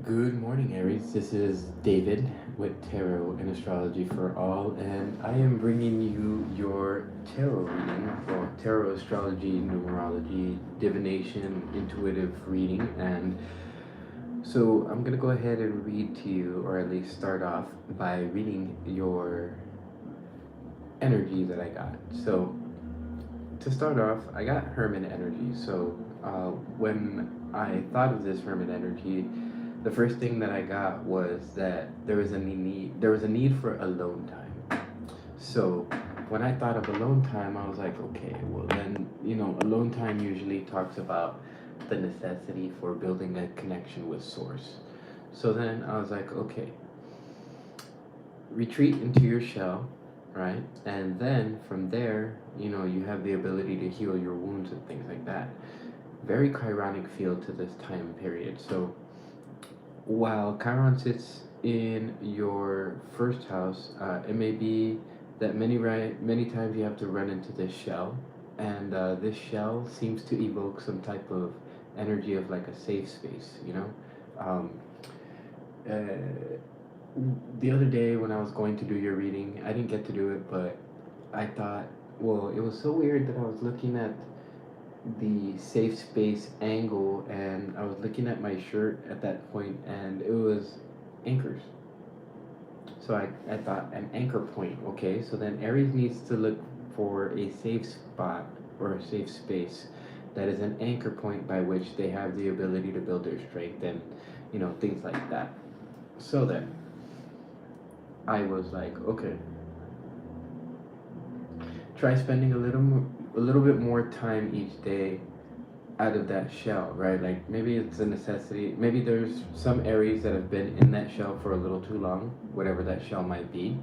Good morning, Aries. This is David with Tarot and Astrology for All, and I am bringing you your tarot reading, well, tarot, astrology, numerology, divination, intuitive reading. And so I'm going to go ahead and read to you, or at least start off by reading your energy that I got. So to start off, I got Hermit energy. So when I thought of this Hermit energy, the first thing that I got was that there was a need for alone time. So when I thought of alone time, I was like, okay, well then, alone time usually talks about the necessity for building a connection with source. So then I was like, okay, retreat into your shell, right? And then from there, you have the ability to heal your wounds and things like that. Very chironic feel to this time period. So while Chiron sits in your first house, it may be that many times you have to run into this shell, and this shell seems to evoke some type of energy of like a safe space. Um, uh, the other day when I was going to do your reading, I didn't get to do it, but I thought, well, it was so weird that I was looking at the safe space angle and I was looking at my shirt at that point and it was anchors. So I thought an anchor point, okay, so then Aries needs to look for a safe spot or a safe space that is an anchor point by which they have the ability to build their strength and things like that. So then I was like, okay, try spending a little bit more time each day out of that shell, right? Like maybe it's a necessity. Maybe there's some Aries that have been in that shell for a little too long, whatever that shell might be.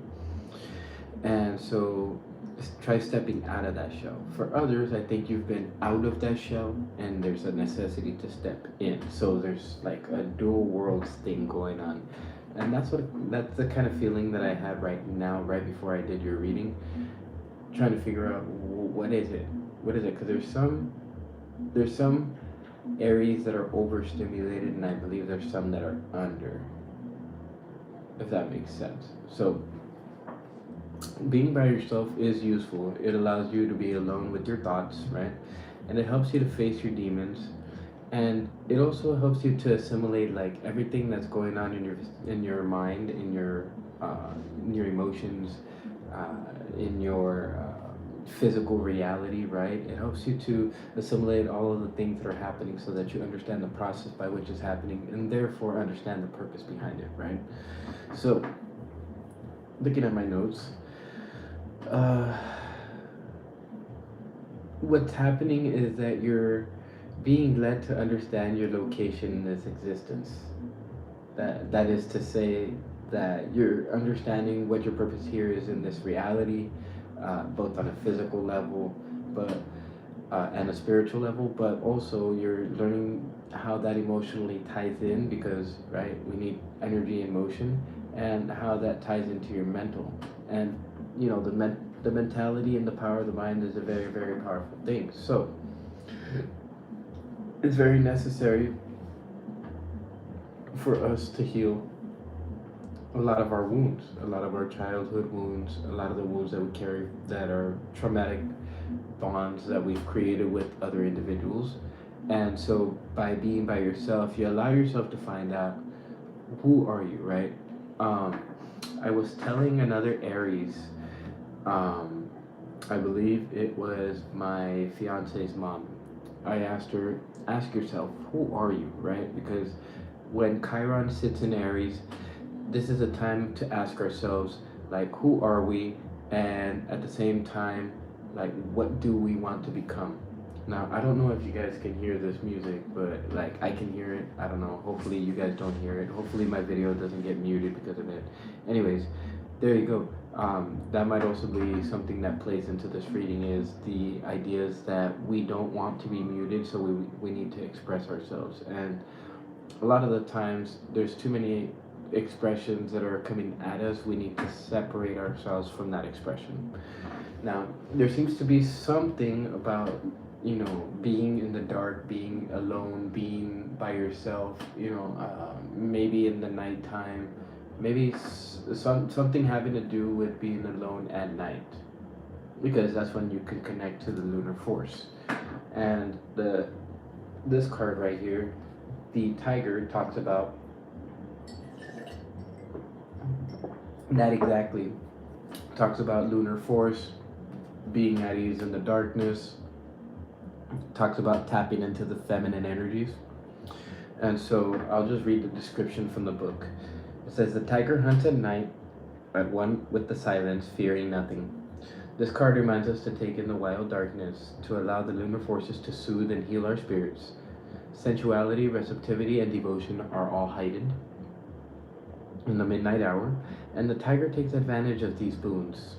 And so try stepping out of that shell. For others, I think you've been out of that shell and there's a necessity to step in. So there's like a dual worlds thing going on. And that's the kind of feeling that I had right now, right before I did your reading, trying to figure out what is it? What is it? Because there's some Aries that are overstimulated, and I believe there's some that are under, if that makes sense. So, being by yourself is useful. It allows you to be alone with your thoughts, right? And it helps you to face your demons. And it also helps you to assimilate like everything that's going on in your mind, in your emotions, in your physical reality, right? It helps you to assimilate all of the things that are happening so that you understand the process by which it's happening and therefore understand the purpose behind it, right? So, looking at my notes, uh, what's happening is that you're being led to understand your location in this existence. That is to say that you're understanding what your purpose here is in this reality, both on a physical level, but and a spiritual level, but also you're learning how that emotionally ties in because right we need energy and motion, and how that ties into your mental. And the mentality and the power of the mind is a very very powerful thing. So it's very necessary for us to heal a lot of our wounds, a lot of our childhood wounds, a lot of the wounds that we carry that are traumatic bonds that we've created with other individuals. And so by being by yourself, you allow yourself to find out who are you, right? Um, I was telling another Aries, um, I believe it was my fiance's mom. I asked her, ask yourself, who are you, right? Because when Chiron sits in Aries, this is a time to ask ourselves, like, who are we? And at the same time, like, what do we want to become? Now, I don't know if you guys can hear this music, but like, I can hear it. I don't know. Hopefully, you guys don't hear it. Hopefully, my video doesn't get muted because of it. Anyways, there you go. That might also be something that plays into this reading is the ideas that we don't want to be muted, so we need to express ourselves. And a lot of the times, there's too many expressions that are coming at us. We need to separate ourselves from that expression. Now, there seems to be something about you know, being in the dark, being alone, being by yourself, you know, maybe in the nighttime, maybe something having to do with being alone at night, because that's when you can connect to the lunar force. And this card right here, the tiger, talks about that exactly. Talks about lunar force, being at ease in the darkness, talks about tapping into the feminine energies. And so I'll just read the description from the book. It says, the tiger hunts at night, at one with the silence, fearing nothing. This card reminds us to take in the wild darkness, to allow the lunar forces to soothe and heal our spirits. Sensuality, receptivity, and devotion are all heightened in the midnight hour, and the tiger takes advantage of these boons.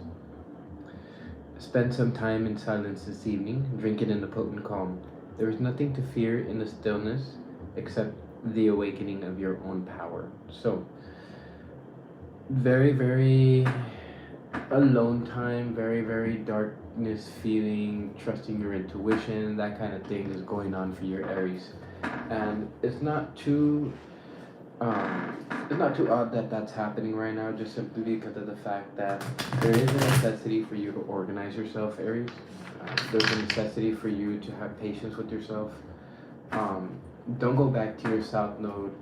Spend some time in silence this evening, drinking in the potent calm. There is nothing to fear in the stillness except the awakening of your own power. So, very, very alone time, very, very darkness feeling, trusting your intuition, that kind of thing is going on for your Aries. And it's not too odd that that's happening right now, just simply because of the fact that there is a necessity for you to organize yourself, Aries. There's a necessity for you to have patience with yourself. Don't go back to your South Node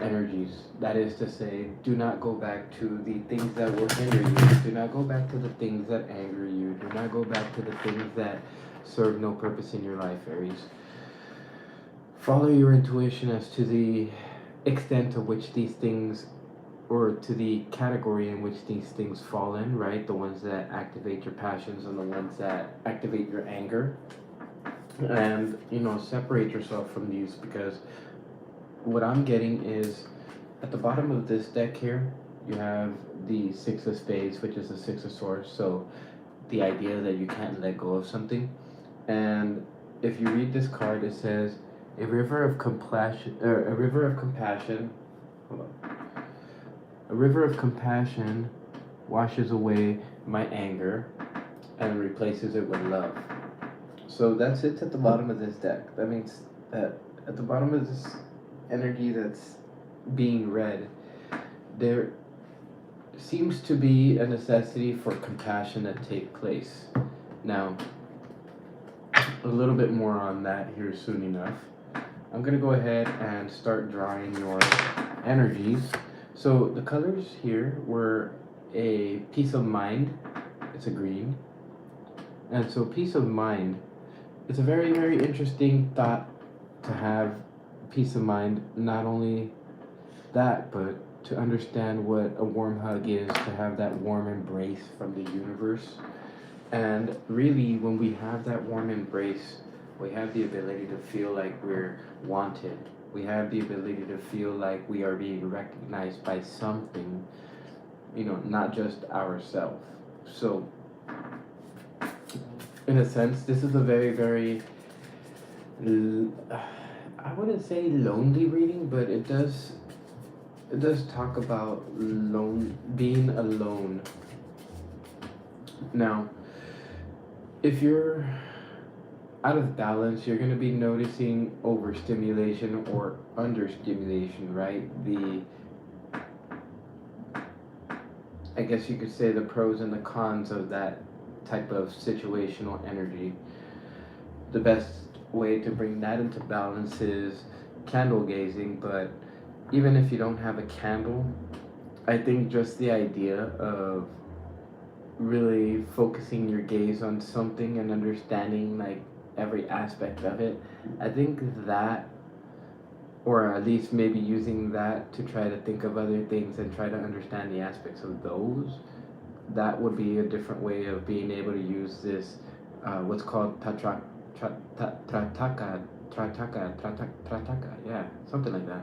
energies. That is to say, do not go back to the things that will hinder you. Do not go back to the things that anger you. Do not go back to the things that serve no purpose in your life, Aries. Follow your intuition as to the extent to which these things, or to the category in which these things fall in, right? The ones that activate your passions and the ones that activate your anger. And, you know, separate yourself from these, because what I'm getting is at the bottom of this deck here, you have the Six of Spades, which is the Six of Swords. So the idea that you can't let go of something. And if you read this card, it says, a river of compassion, hold on. A river of compassion washes away my anger and replaces it with love. So that's it at the bottom of this deck. That means that at the bottom of this energy that's being read, there seems to be a necessity for compassion to take place. Now, a little bit more on that here soon enough. I'm going to go ahead and start drawing your energies. So the colors here were a peace of mind. It's a green. And so peace of mind, it's a very, very interesting thought to have peace of mind. Not only that, but to understand what a warm hug is, to have that warm embrace from the universe. And really, when we have that warm embrace, we have the ability to feel like we're wanted. We have the ability to feel like we are being recognized by something, you know, not just ourselves. So, in a sense, this is a very, very, I wouldn't say lonely reading, but it does talk about being alone. Now, if you're out of balance, you're going to be noticing overstimulation or understimulation, right? I guess you could say the pros and the cons of that type of situational energy. The best way to bring that into balance is candle gazing, but even if you don't have a candle, I think just the idea of really focusing your gaze on something and understanding like every aspect of it, I think that, or at least maybe using that to try to think of other things and try to understand the aspects of those, that would be a different way of being able to use this, what's called trataka, yeah, something like that.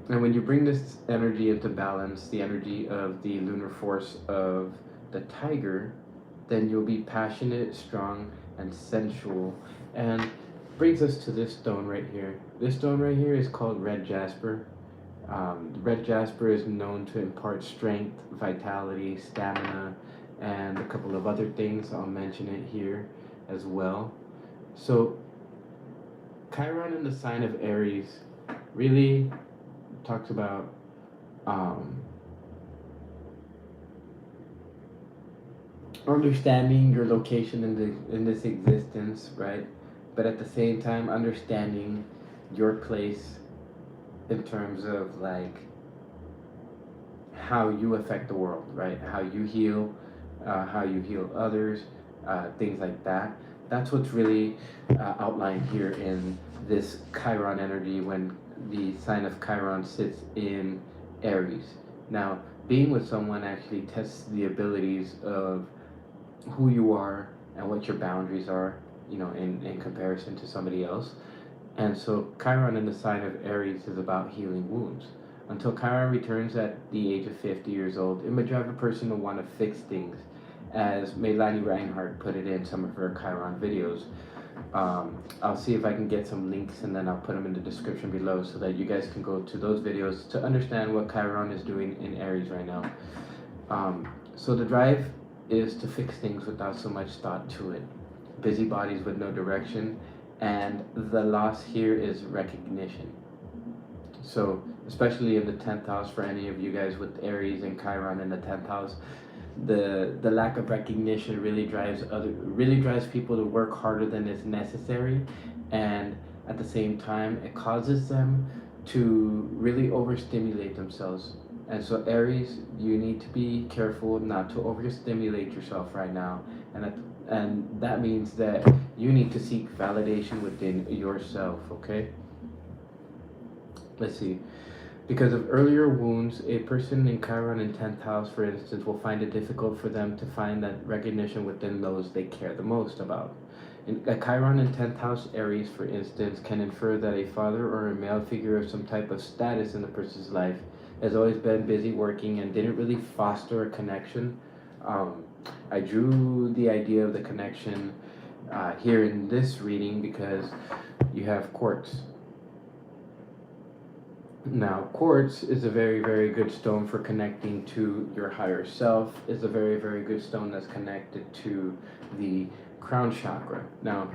And when you bring this energy into balance, the energy of the lunar force of the tiger, then you'll be passionate, strong, and sensual. And brings us to this stone right here. This stone right here is called red jasper. Red jasper is known to impart strength, vitality, stamina, and a couple of other things. I'll mention it here as well. So Chiron in the sign of Aries really talks about um, understanding your location in this existence, right? But at the same time, understanding your place in terms of like how you affect the world, right? How you heal others, things like that. That's what's really outlined here in this Chiron energy when the sign of Chiron sits in Aries. Now, being with someone actually tests the abilities of who you are and what your boundaries are, in comparison to somebody else. And so Chiron in the sign of Aries is about healing wounds. Until Chiron returns at the age of 50 years old, it may drive a person to want to fix things, as Melanie Reinhardt put it in some of her Chiron videos. I'll see if I can get some links and then I'll put them in the description below so that you guys can go to those videos to understand what Chiron is doing in Aries right now. So the drive is to fix things without so much thought to it. Busybodies with no direction, and the loss here is recognition. So, especially in the 10th house, for any of you guys with Aries and Chiron in the 10th house, the lack of recognition really drives people to work harder than is necessary, and at the same time, it causes them to really overstimulate themselves. And so, Aries, you need to be careful not to overstimulate yourself right now, and that means that you need to seek validation within yourself. Okay. Let's see. Because of earlier wounds, a person in Chiron in 10th house, for instance, will find it difficult for them to find that recognition within those they care the most about. A Chiron in 10th house Aries, for instance, can infer that a father or a male figure of some type of status in the person's life has always been busy working and didn't really foster a connection. I drew the idea of the connection here in this reading because you have quartz. Now, quartz is a very, very good stone for connecting to your higher self. It's a very, very good stone that's connected to the crown chakra. Now,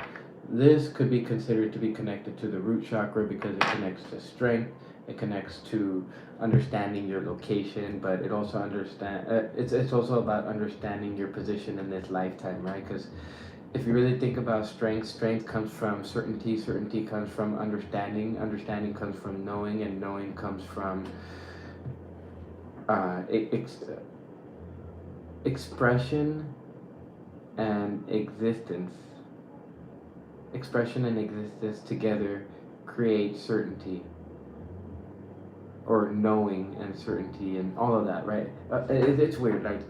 this could be considered to be connected to the root chakra because it connects to strength. It connects to understanding your location, but it also it's also about understanding your position in this lifetime, right? Because if you really think about strength comes from certainty comes from understanding comes from knowing, and knowing comes from expression and existence. Expression and existence together create certainty, or knowing and certainty and all of that, right? It's weird, like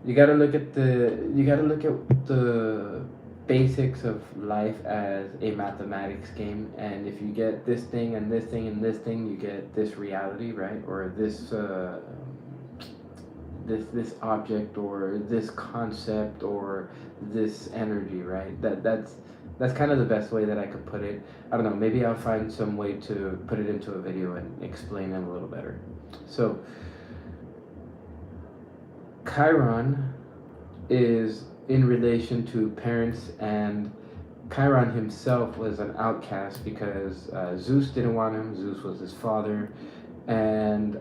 you gotta look at the basics of life as a mathematics game, and if you get this thing and this thing and this thing, you get this reality, right? Or this this object or this concept or this energy, right? That's kind of the best way that I could put it. I don't know, maybe I'll find some way to put it into a video and explain them a little better. So Chiron is in relation to parents, and Chiron himself was an outcast because Zeus didn't want him. Zeus was his father, and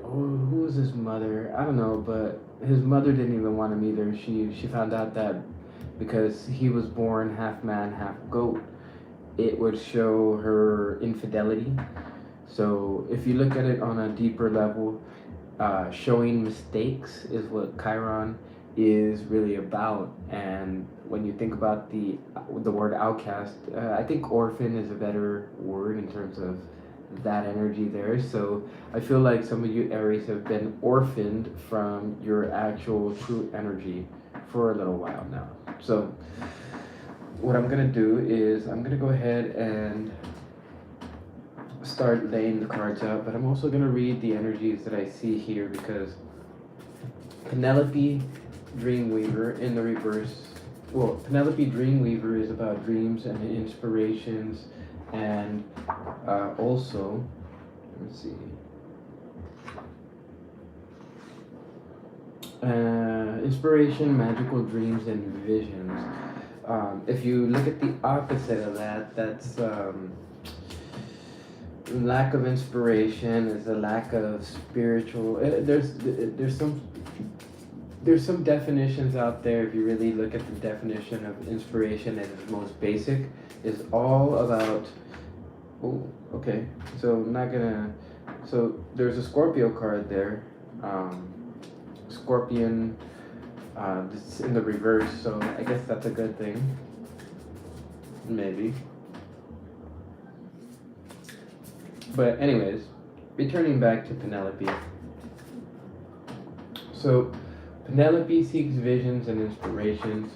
who was his mother? I don't know, but his mother didn't even want him either. She found out that because he was born half man, half goat, it would show her infidelity. So if you look at it on a deeper level, showing mistakes is what Chiron is really about. And when you think about the word outcast, I think orphan is a better word in terms of that energy there. So I feel like some of you Aries have been orphaned from your actual true energy for a little while now. So what I'm gonna do is I'm gonna go ahead and start laying the cards out, but I'm also going to read the energies that I see here because Penelope Dreamweaver in the reverse. Well, Penelope Dreamweaver is about dreams and inspirations, and also, let's see. Inspiration, magical dreams, and visions. If you look at the opposite of that, that's lack of inspiration, is a lack of spiritual. There's some definitions out there. If you really look at the definition of inspiration at its most basic, is all about. Oh, okay. So I'm not gonna. So there's a Scorpio card there. Scorpion. It's in the reverse, so I guess that's a good thing. Maybe. But anyways, returning back to Penelope. So Penelope seeks visions and inspirations,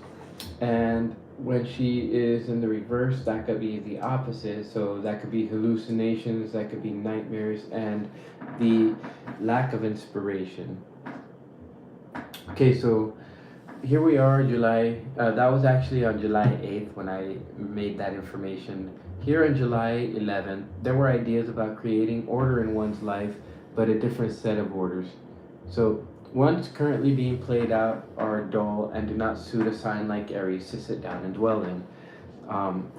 and when she is in the reverse, that could be the opposite. So that could be hallucinations, that could be nightmares, and the lack of inspiration. Okay, so here we are, July. That was actually on July 8th when I made that information. Here on July 11th, there were ideas about creating order in one's life, but a different set of orders. So ones currently being played out are dull and do not suit a sign like Aries to sit down and dwell in.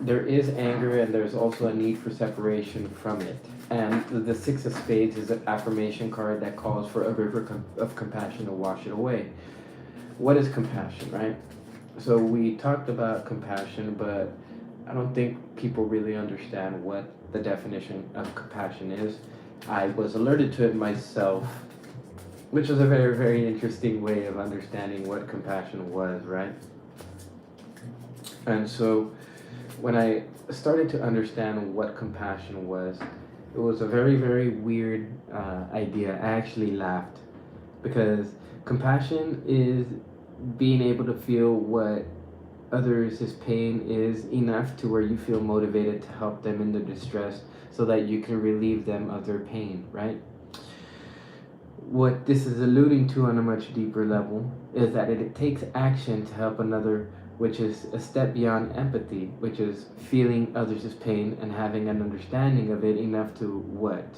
There is anger, and there's also a need for separation from it. And the Six of Spades is an affirmation card that calls for a river of compassion to wash it away. What is compassion, right? So we talked about compassion, but I don't think people really understand what the definition of compassion is. I was alerted to it myself, which was a very, very interesting way of understanding what compassion was, right? And so when I started to understand what compassion was, it was a very, very weird idea. I actually laughed because compassion is being able to feel what others' pain is enough to where you feel motivated to help them in their distress so that you can relieve them of their pain, right? What this is alluding to on a much deeper level is that it takes action to help another, which is a step beyond empathy, which is feeling others' pain and having an understanding of it enough to what?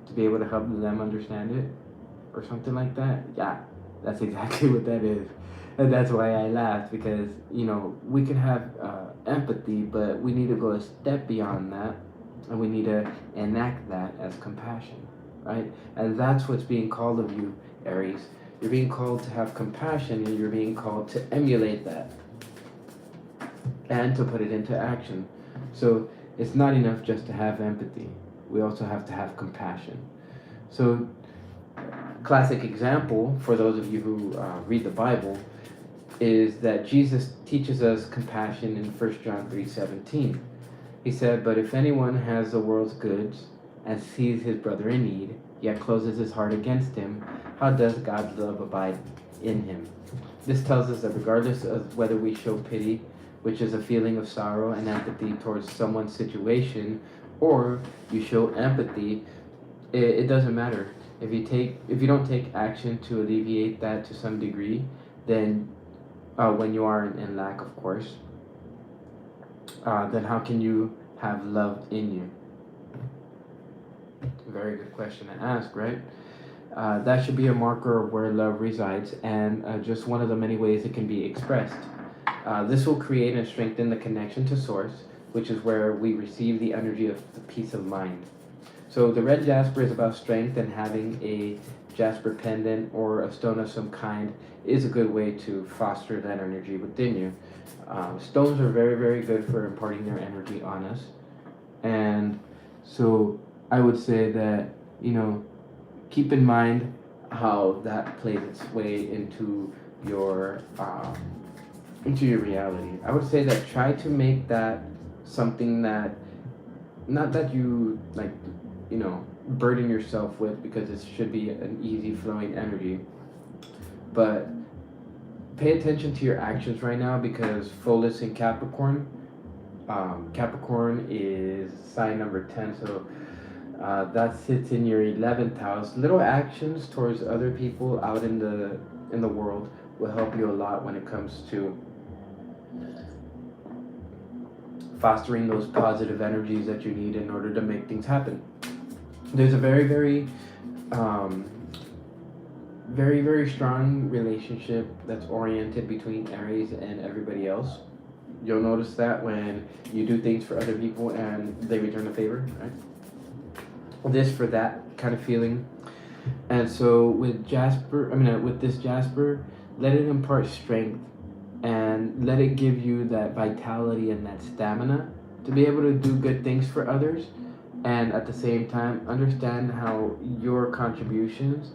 To be able to help them understand it? Or something like that? Yeah, that's exactly what that is. And that's why I laughed, because, we can have empathy, but we need to go a step beyond that, and we need to enact that as compassion, right? And that's what's being called of you, Aries. You're being called to have compassion, and you're being called to emulate that and to put it into action. So it's not enough just to have empathy. We also have to have compassion. So, classic example for those of you who read the Bible is that Jesus teaches us compassion in 1 John 3:17. He said, "But if anyone has the world's goods and sees his brother in need, yet closes his heart against him, how does God's love abide in him?" This tells us that regardless of whether we show pity, which is a feeling of sorrow and empathy towards someone's situation, or you show empathy, it doesn't matter. If you don't take action to alleviate that to some degree, then when you are in lack, of course, then how can you have love in you? Very good question to ask, right? That should be a marker of where love resides, and just one of the many ways it can be expressed. This will create and strengthen the connection to source, which is where we receive the energy of the peace of mind. So the red jasper is about strength, and having a jasper pendant or a stone of some kind is a good way to foster that energy within you. Stones are very, very good for imparting their energy on us. And so I would say that, keep in mind how that plays its way into your reality. I would say that try to make that something that, not that you burden yourself with, because it should be an easy flowing energy, but pay attention to your actions right now, because fullness in Capricorn, Capricorn is sign number 10, so that sits in your 11th house. Little actions towards other people out in the world will help you a lot when it comes to fostering those positive energies that you need in order to make things happen. There's a very, very very, very strong relationship that's oriented between Aries and everybody else. You'll notice that when you do things for other people and they return a favor, right? This for that kind of feeling. And so with Jasper, with this Jasper, let it impart strength and let it give you that vitality and that stamina to be able to do good things for others, and at the same time understand how your contributions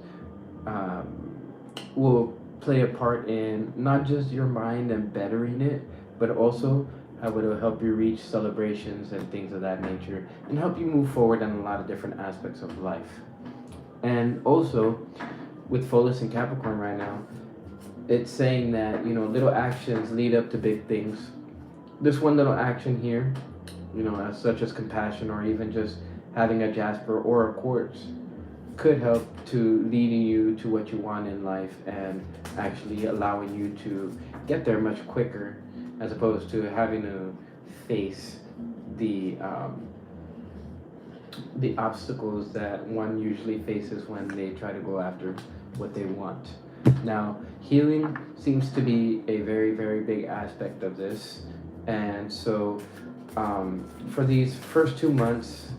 will play a part in not just your mind and bettering it, but also how it will help you reach celebrations and things of that nature and help you move forward in a lot of different aspects of life. And also, with Pholus and Capricorn right now, it's saying that, little actions lead up to big things. This one little action here, as such as compassion or even just having a Jasper or a quartz, could help to leading you to what you want in life and actually allowing you to get there much quicker, as opposed to having to face the obstacles that one usually faces when they try to go after what they want. Now, healing seems to be a very, very big aspect of this. And so, for these first 2 months,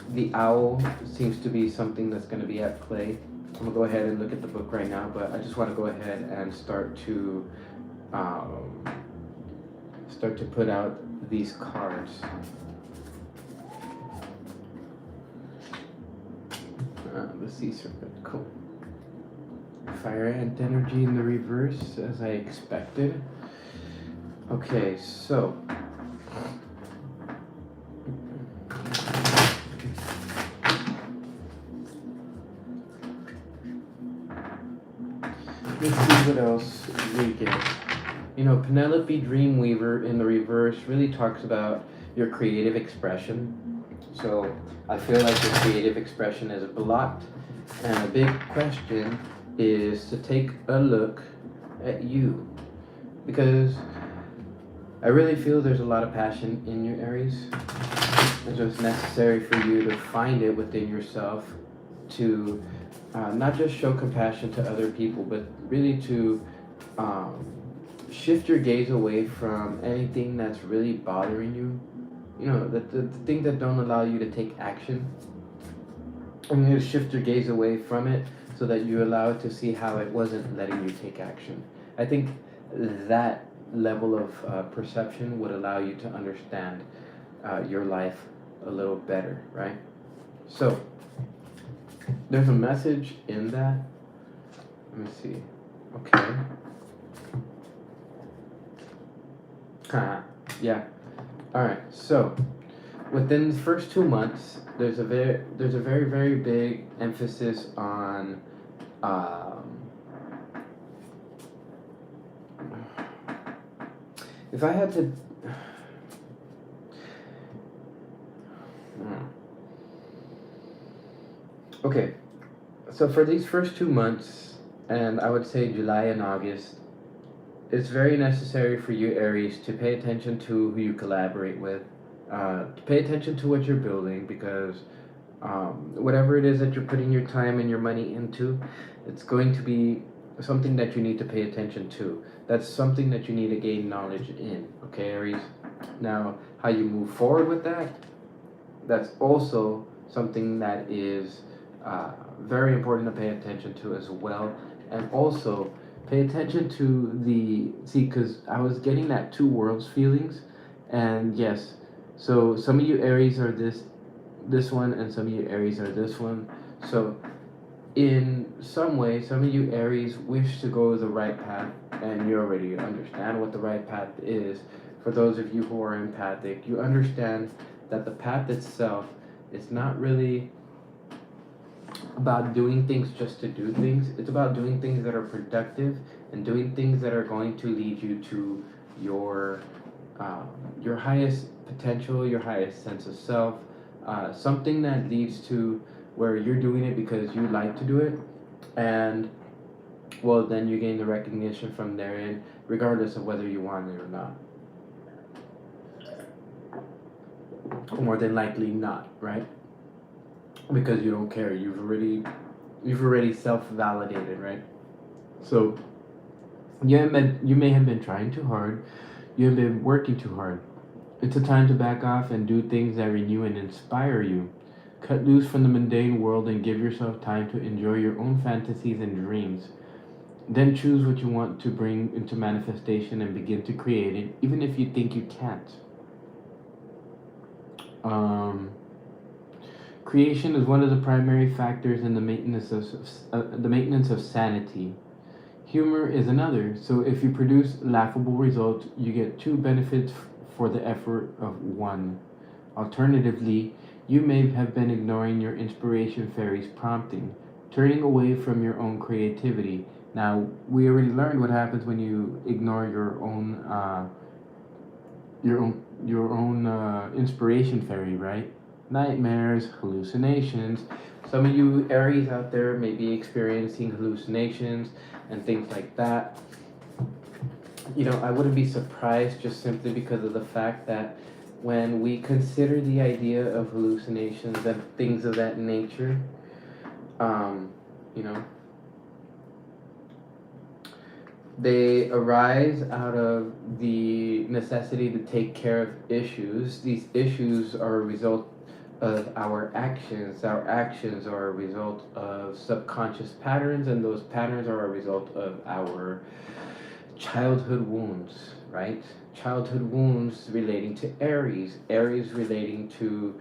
the owl seems to be something that's going to be at play. I'm going to go ahead and look at the book right now, but I just want to go ahead and start to put out these cards. The sea serpent, cool. Fire and energy in the reverse, as I expected. Okay, so let's see what else we get. Penelope Dreamweaver in the reverse really talks about your creative expression. So I feel like your creative expression is blocked, and a big question is to take a look at you, because I really feel there's a lot of passion in you, Aries. It's just necessary for you to find it within yourself to not just show compassion to other people, but really to shift your gaze away from anything that's really bothering you. The things that don't allow you to take action. And you shift your gaze away from it so that you allow it to see how it wasn't letting you take action. I think that level of perception would allow you to understand your life a little better, right? So, there's a message in that. Let me see. Okay. Yeah. All right. So, within the first 2 months, there's a very, very big emphasis on if I had to okay, so for these first 2 months, and I would say July and August, it's very necessary for you, Aries, to pay attention to who you collaborate with, to pay attention to what you're building, because whatever it is that you're putting your time and your money into, it's going to be something that you need to pay attention to. That's something that you need to gain knowledge in, okay, Aries? Now, how you move forward with that, that's also something that is very important to pay attention to as well. And also, pay attention to because I was getting that two worlds feelings, and yes, so some of you Aries are this one, and some of you Aries are this one. So in some way, some of you Aries wish to go the right path, and you already understand what the right path is. For those of you who are empathic, you understand that the path itself is not really about doing things just to do things. It's about doing things that are productive and doing things that are going to lead you to your highest potential, your highest sense of self, something that leads to where you're doing it because you like to do it, and well, then you gain the recognition from therein, regardless of whether you want it or not. More than likely not, right? Because you don't care. You've already self-validated, right? So you may have been trying too hard. You have been working too hard. It's a time to back off and do things that renew and inspire you. Cut loose from the mundane world and give yourself time to enjoy your own fantasies and dreams. Then choose what you want to bring into manifestation and begin to create it, even if you think you can't. Um, Creation is one of the primary factors in the maintenance of sanity. Humor is another. So if you produce laughable results, you get two benefits for the effort of one. Alternatively, you may have been ignoring your inspiration fairy's prompting, turning away from your own creativity. Now, we already learned what happens when you ignore your own inspiration fairy, right? Nightmares, hallucinations. Some of you Aries out there may be experiencing hallucinations and things like that. I wouldn't be surprised just simply because of the fact that when we consider the idea of hallucinations and things of that nature, um, you know, they arise out of the necessity to take care of issues. These issues are a result of our actions. Our actions are a result of subconscious patterns, and those patterns are a result of our childhood wounds, right? Childhood wounds relating to Aries relating to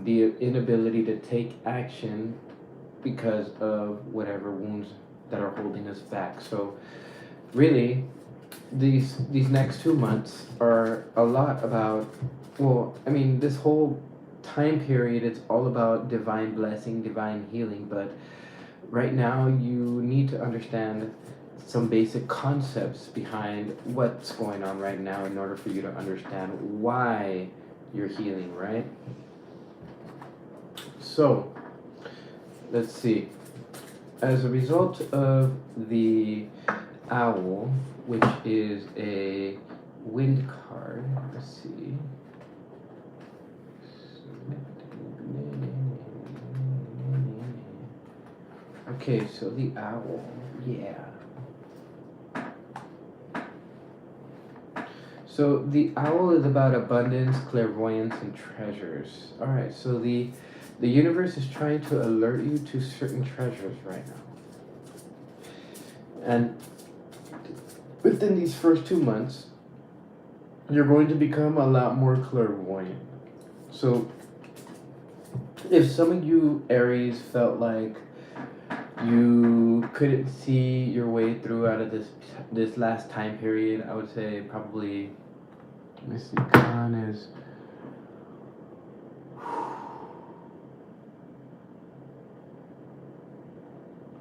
the inability to take action because of whatever wounds that are holding us back. So really, these next 2 months are a lot about, this whole time period, it's all about divine blessing, divine healing, but right now you need to understand some basic concepts behind what's going on right now in order for you to understand why you're healing, right? So let's see. As a result of the owl, which is a wind card, let's see. Okay, so the owl, yeah. So the owl is about abundance, clairvoyance, and treasures. All right, so the universe is trying to alert you to certain treasures right now. And within these first 2 months, you're going to become a lot more clairvoyant. So if some of you Aries felt like you couldn't see your way through out of this last time period, I would say probably, let me see, Chiron is,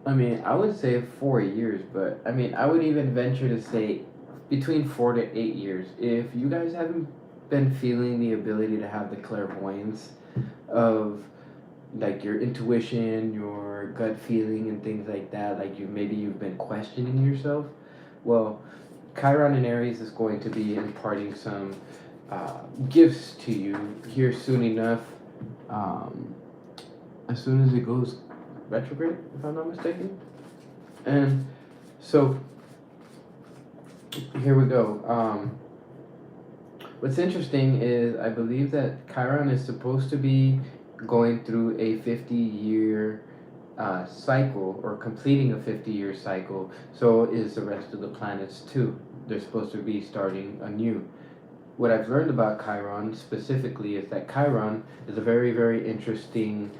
I would say 4 years, but I would even venture to say between 4 to 8 years. If you guys haven't been feeling the ability to have the clairvoyance of like your intuition, your gut feeling, and things like that, like you've been questioning yourself, well, Chiron in Aries is going to be imparting some gifts to you here soon enough, as soon as it goes retrograde, if I'm not mistaken. And so here we go. What's interesting is I believe that Chiron is supposed to be going through a 50-year cycle, or completing a 50-year cycle. So is the rest of the planets too. They're supposed to be starting anew. What I've learned about Chiron specifically is that Chiron is a very, very interesting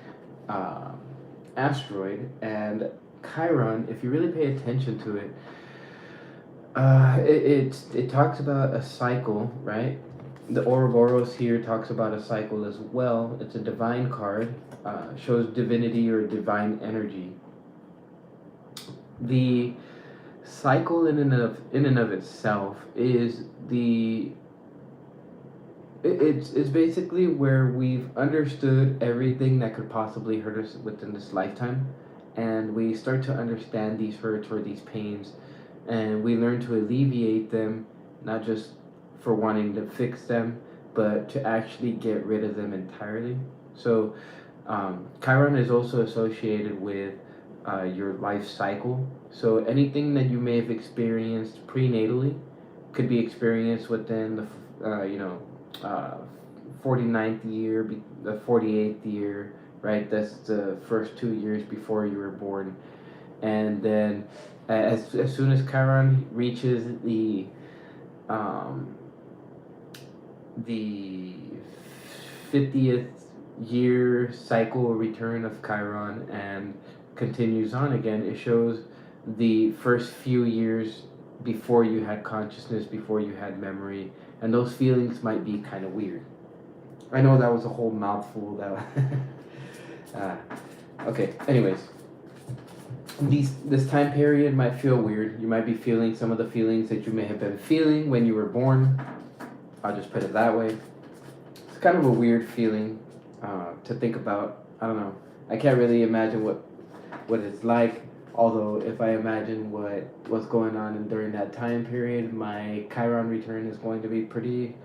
asteroid, and Chiron, if you really pay attention to it, it talks about a cycle, right? The Ouroboros here talks about a cycle as well. It's a divine card, shows divinity or divine energy. The cycle in and of itself is it's basically where we've understood everything that could possibly hurt us within this lifetime, and we start to understand these hurts or these pains, and we learn to alleviate them, not just for wanting to fix them, but to actually get rid of them entirely. So Chiron is also associated with your life cycle. So anything that you may have experienced prenatally could be experienced within the, uh, 49th year, the 48th year, right? That's the first 2 years before you were born. And then as soon as Chiron reaches um, the 50th year cycle return of Chiron and continues on again, it shows the first few years before you had consciousness, before you had memory, and those feelings might be kind of weird. I know that was a whole mouthful. That okay. Anyways, this time period might feel weird. You might be feeling some of the feelings that you may have been feeling when you were born. I'll just put it that way. It's kind of a weird feeling to think about. I don't know. I can't really imagine what it's like. Although if I imagine what's going on during that time period, my Chiron return is going to be pretty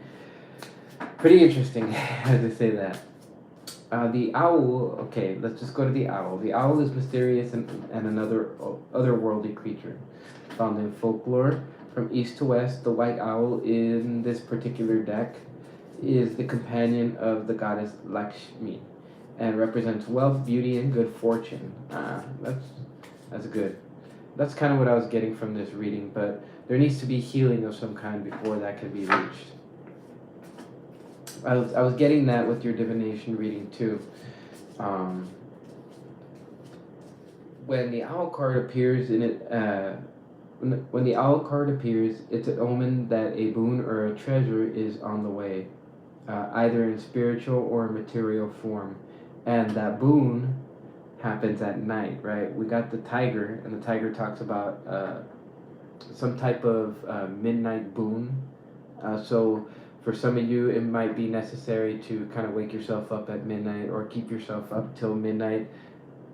interesting. As I say that. The owl. Okay, let's just go to the owl. The owl is mysterious and another otherworldly creature, found in folklore from east to west. The white owl in this particular deck is the companion of the goddess Lakshmi, and represents wealth, beauty, and good fortune. That's good. That's kind of what I was getting from this reading, but there needs to be healing of some kind before that can be reached. I was getting that with your divination reading too. When the owl card appears in it, when the owl card appears, it's an omen that a boon or a treasure is on the way, either in spiritual or material form, and that boon happens at night, right? We got the tiger, and the tiger talks about some type of midnight boon. So for some of you, it might be necessary to kind of wake yourself up at midnight or keep yourself up till midnight.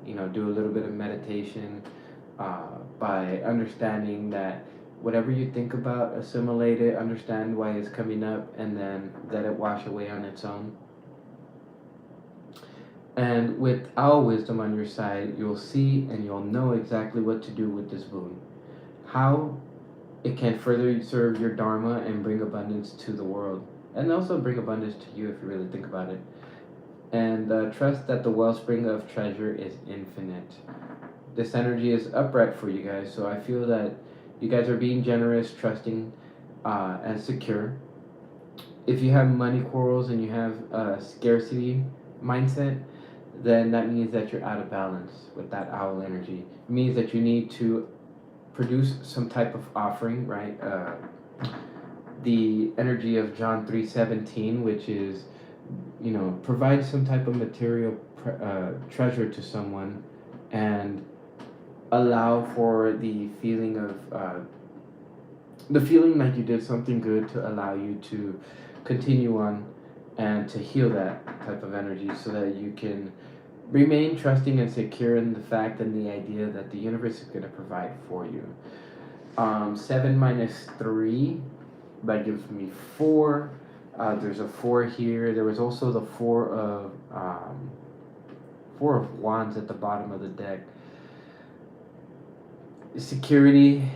Do a little bit of meditation by understanding that whatever you think about, assimilate it, understand why it's coming up, and then let it wash away on its own. And with owl wisdom on your side, you'll see and you'll know exactly what to do with this boon. How it can further serve your dharma and bring abundance to the world, and also bring abundance to you if you really think about it. And trust that the wellspring of treasure is infinite. This energy is upright for you guys, so I feel that you guys are being generous, trusting, and secure. If you have money quarrels and you have a scarcity mindset, then that means that you're out of balance with that owl energy. It means that you need to produce some type of offering, right? The energy of John 3:17, which is, provide some type of material treasure to someone, and allow for the feeling like you did something good, to allow you to continue on and to heal that type of energy, so that you can remain trusting and secure in the fact and the idea that the universe is going to provide for you. 7 minus 3, that gives me 4. There's a 4 here. There was also the 4 of wands at the bottom of the deck. Security.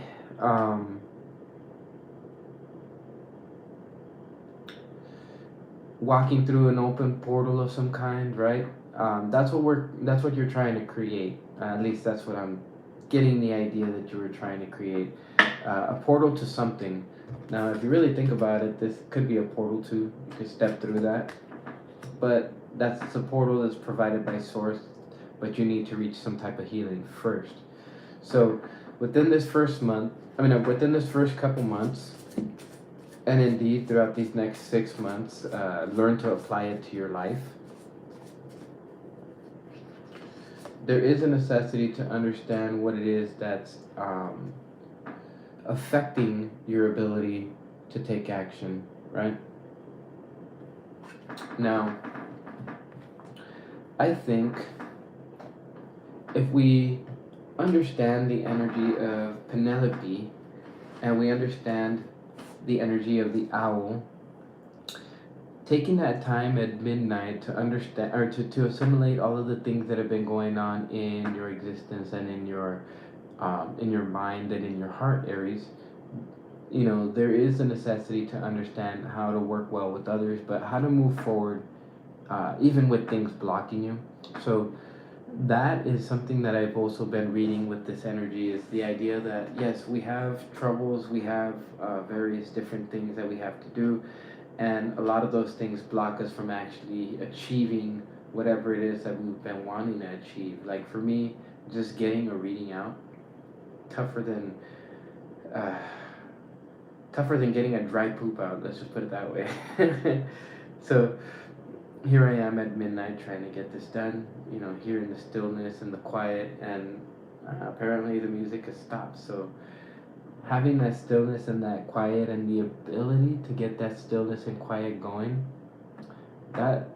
Walking through an open portal of some kind, right? That's what you're trying to create. At least that's what I'm getting the idea that you were trying to create. A portal to something. Now, if you really think about it, this could be a portal too. You could step through that. But that's a portal that's provided by Source, but you need to reach some type of healing first. So within this first couple months, and indeed throughout these next 6 months, learn to apply it to your life. There is a necessity to understand what it is that's affecting your ability to take action, right? Now, I think if we understand the energy of Penelope, and we understand the energy of the owl, taking that time at midnight to understand or to assimilate all of the things that have been going on in your existence and in your mind and in your heart, Aries. You know, there is a necessity to understand how to work well with others, but how to move forward, even with things blocking you. So that is something that I've also been reading with this energy, is the idea that yes, we have troubles, we have various different things that we have to do, and a lot of those things block us from actually achieving whatever it is that we've been wanting to achieve. Like for me, just getting a reading out, tougher than uh, tougher than getting a dry poop out. Let's just put it that way. So here I am at midnight trying to get this done. You know, hearing the stillness and the quiet, and apparently the music has stopped. So having that stillness and that quiet and the ability to get that stillness and quiet going, that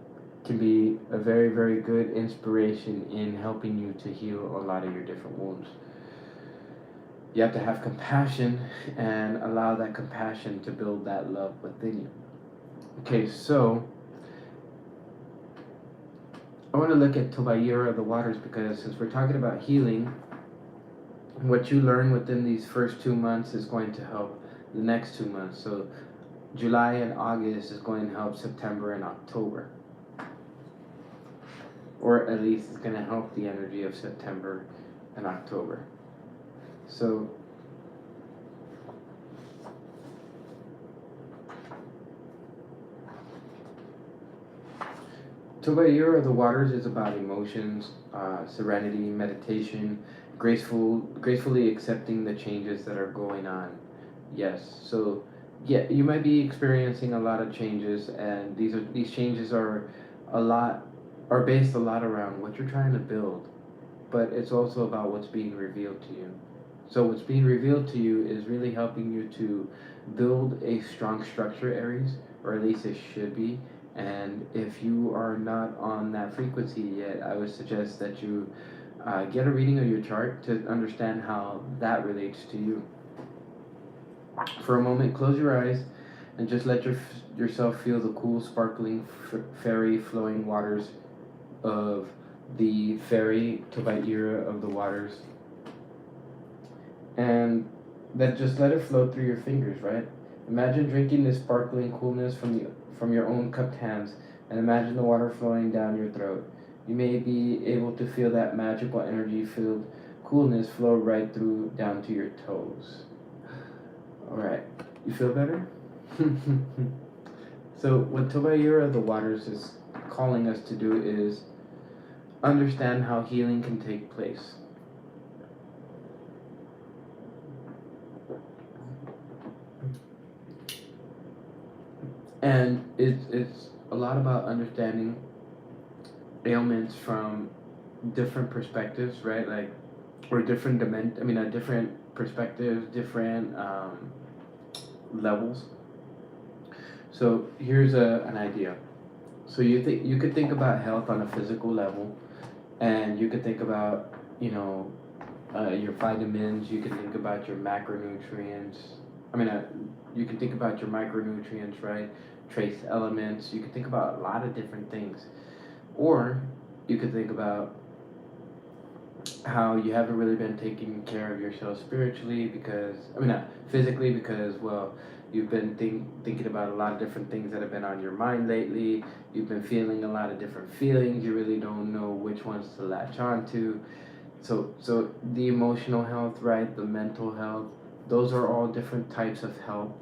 can be a very, very good inspiration in helping you to heal a lot of your different wounds. You have to have compassion and allow that compassion to build that love within you. Okay, so I want to look at Tobayira of the waters, because since we're talking about healing, what you learn within these first 2 months is going to help the next 2 months. So July and August is going to help September and October. Or at least it's going to help the energy of September and October. So Tobayira of the waters is about emotions, serenity, meditation, gracefully accepting the changes that are going on. Yes, so yeah, you might be experiencing a lot of changes, and these changes are a lot are based a lot around what you're trying to build, but it's also about what's being revealed to you. So what's being revealed to you is really helping you to build a strong structure, Aries, or at least it should be. And if you are not on that frequency yet, I would suggest that you get a reading of your chart to understand how that relates to you. For a moment, close your eyes and just let yourself feel the cool, sparkling, fairy flowing waters of the fairy Tobayira of the waters. And then just let it flow through your fingers, right? Imagine drinking this sparkling coolness from your own cupped hands, and imagine the water flowing down your throat. You may be able to feel that magical energy-filled coolness flow right through down to your toes. All right, you feel better? So what Tobayira of the waters is calling us to do is understand how healing can take place. And it's a lot about understanding ailments from different perspectives, right? Like, or different different perspectives, different levels. So here's an idea. So you could think about health on a physical level, and you could think about your vitamins. You could think about your macronutrients. You can think about your micronutrients, right? Trace elements. You can think about a lot of different things, or you could think about how you haven't really been taking care of yourself spiritually not physically, because, well, you've been thinking about a lot of different things that have been on your mind lately. You've been feeling a lot of different feelings. You really don't know which ones to latch on to. So the emotional health, right? The mental health, those are all different types of health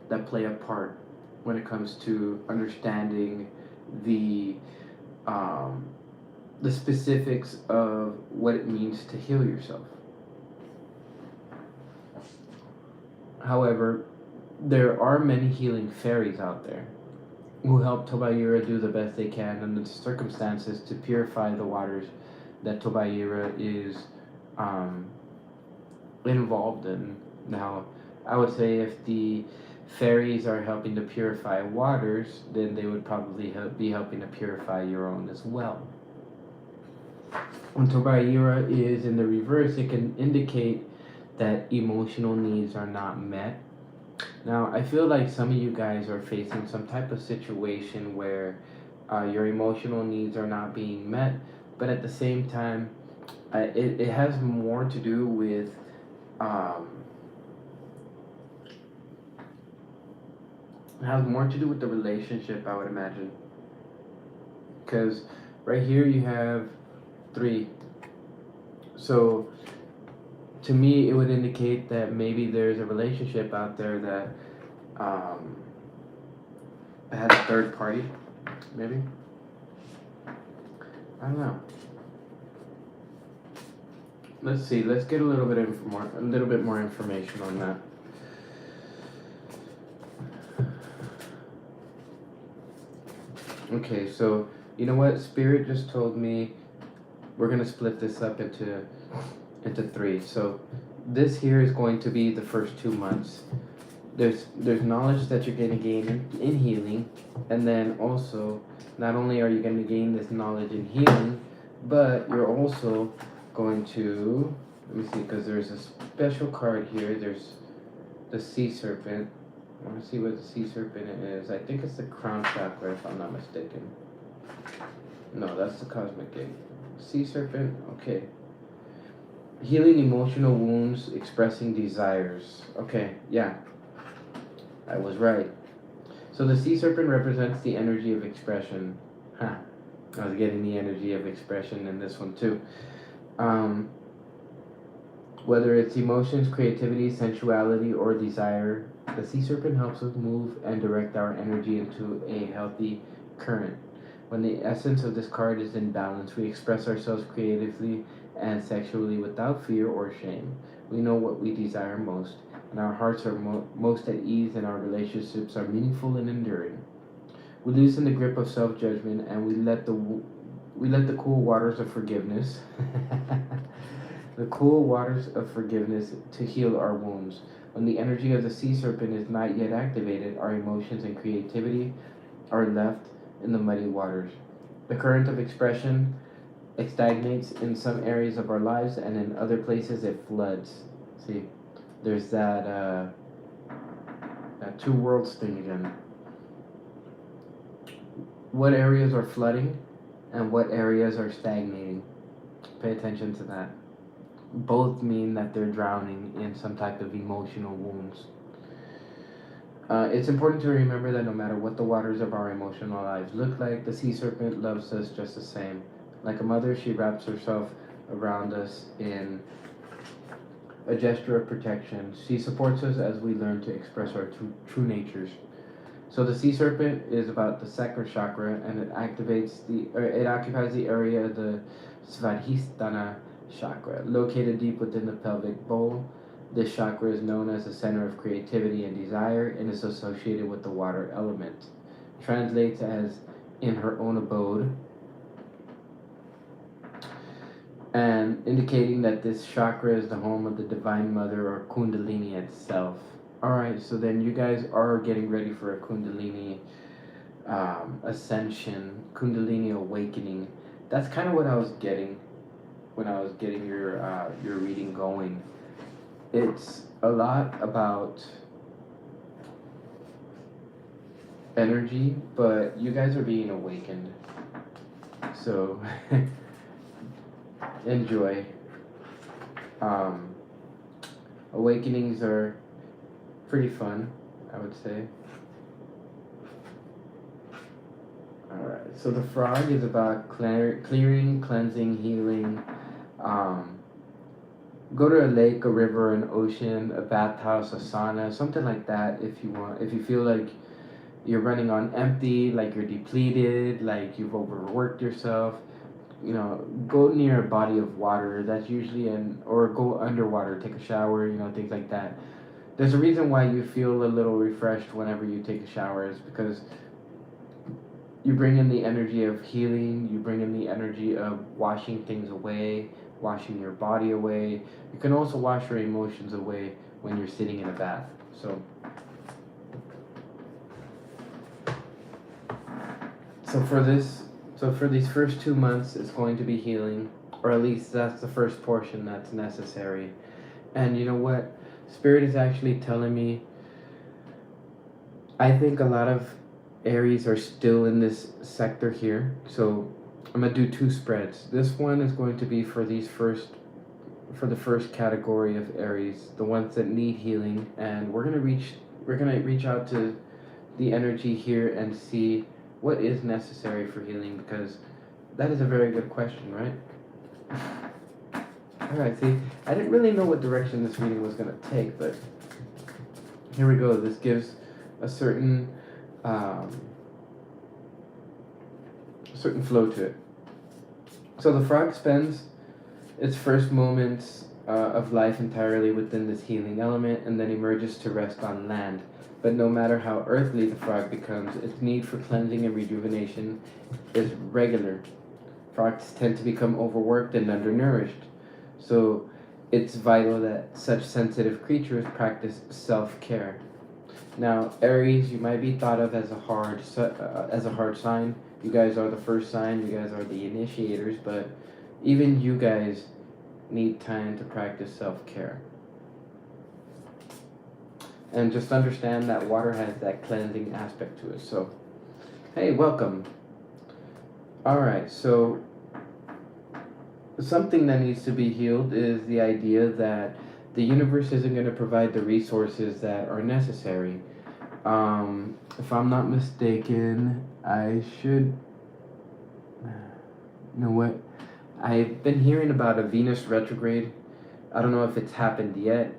that play a part when it comes to understanding the specifics of what it means to heal yourself. However, there are many healing fairies out there who help Tobayira do the best they can under the circumstances to purify the waters that Tobayira is involved in. Now, I would say if the fairies are helping to purify waters, then they would probably be helping to purify your own as well. When Tobayira is in the reverse, it can indicate that emotional needs are not met, Now, I feel like some of you guys are facing some type of situation where your emotional needs are not being met, but at the same time, it has more to do with um, it has more to do with the relationship, I would imagine. Because right here you have 3. So to me, it would indicate that maybe there's a relationship out there that um, has a third party, maybe. I don't know. Let's see. Let's get a little bit more information on that. Okay, so you know what? Spirit just told me we're gonna split this up into 3. So this here is going to be the first 2 months. There's knowledge that you're gonna gain in healing, and then also not only are you gonna gain this knowledge in healing, but you're also going to, let me see, because there's a special card here. There's the sea serpent. I want to see what the sea serpent is. I think it's the crown chakra, if I'm not mistaken. No, that's the cosmic gate. Sea serpent, okay. Healing emotional wounds, expressing desires. Okay, yeah, I was right. So the sea serpent represents the energy of expression. Huh. I was getting the energy of expression in this one too. Whether it's emotions, creativity, sensuality, or desire, the sea serpent helps us move and direct our energy into a healthy current. When the essence of this card is in balance, we express ourselves creatively and sexually without fear or shame. We know what we desire most, and our hearts are most at ease, and our relationships are meaningful and enduring. We loosen the grip of self-judgment, and we let the cool waters of forgiveness, the cool waters of forgiveness to heal our wounds. When the energy of the sea serpent is not yet activated, our emotions and creativity are left in the muddy waters. The current of expression, it stagnates in some areas of our lives, and in other places it floods. See, there's that two worlds thing again. What areas are flooding and what areas are stagnating? Pay attention to that. Both mean that they're drowning in some type of emotional wounds. It's important to remember that no matter what the waters of our emotional lives look like, the sea serpent loves us just the same. Like a mother, she wraps herself around us in a gesture of protection. She supports us as we learn to express our true natures. So the sea serpent is about the sacral chakra, and it occupies the area of the Svadhisthana chakra, located deep within the pelvic bowl. This chakra is known as the center of creativity and desire, and is associated with the water element. Translates as in her own abode, and indicating that this chakra is the home of the Divine Mother, or Kundalini itself. Alright, so then you guys are getting ready for a Kundalini ascension, Kundalini awakening. That's kind of what I was getting when I was getting your reading going. It's a lot about energy, but you guys are being awakened. So enjoy. Awakenings are pretty fun, I would say. Alright, so the frog is about clearing, cleansing, healing. Go to a lake, a river, an ocean, a bathhouse, a sauna, something like that if you want. If you feel like you're running on empty, like you're depleted, like you've overworked yourself, go near a body of water. That's usually or go underwater, take a shower, things like that. There's a reason why you feel a little refreshed whenever you take a shower, is because you bring in the energy of healing, you bring in the energy of washing things away, washing your body away. You can also wash your emotions away when you're sitting in a bath. So for these first 2 months, it's going to be healing, or at least that's the first portion that's necessary. And you know what? Spirit is actually telling me I think a lot of Aries are still in this sector here. So I'm gonna do two spreads. This one is going to be for the first category of Aries, the ones that need healing, and we're gonna reach out to the energy here and see what is necessary for healing, because that is a very good question, right? Alright, see, I didn't really know what direction this reading was gonna take, but here we go. This gives a um, certain flow to it. So the frog spends its first moments of life entirely within this healing element and then emerges to rest on land. But no matter how earthly the frog becomes, its need for cleansing and rejuvenation is regular. Frogs tend to become overworked and undernourished. So it's vital that such sensitive creatures practice self-care. Now, Aries, you might be thought of as a hard sign. You guys are the first sign. You guys are the initiators, but even you guys need time to practice self-care. And just understand that water has that cleansing aspect to it. So, hey, welcome. All right, so something that needs to be healed is the idea that the universe isn't going to provide the resources that are necessary. If I'm not mistaken, I should. You know what? I've been hearing about a Venus retrograde. I don't know if it's happened yet.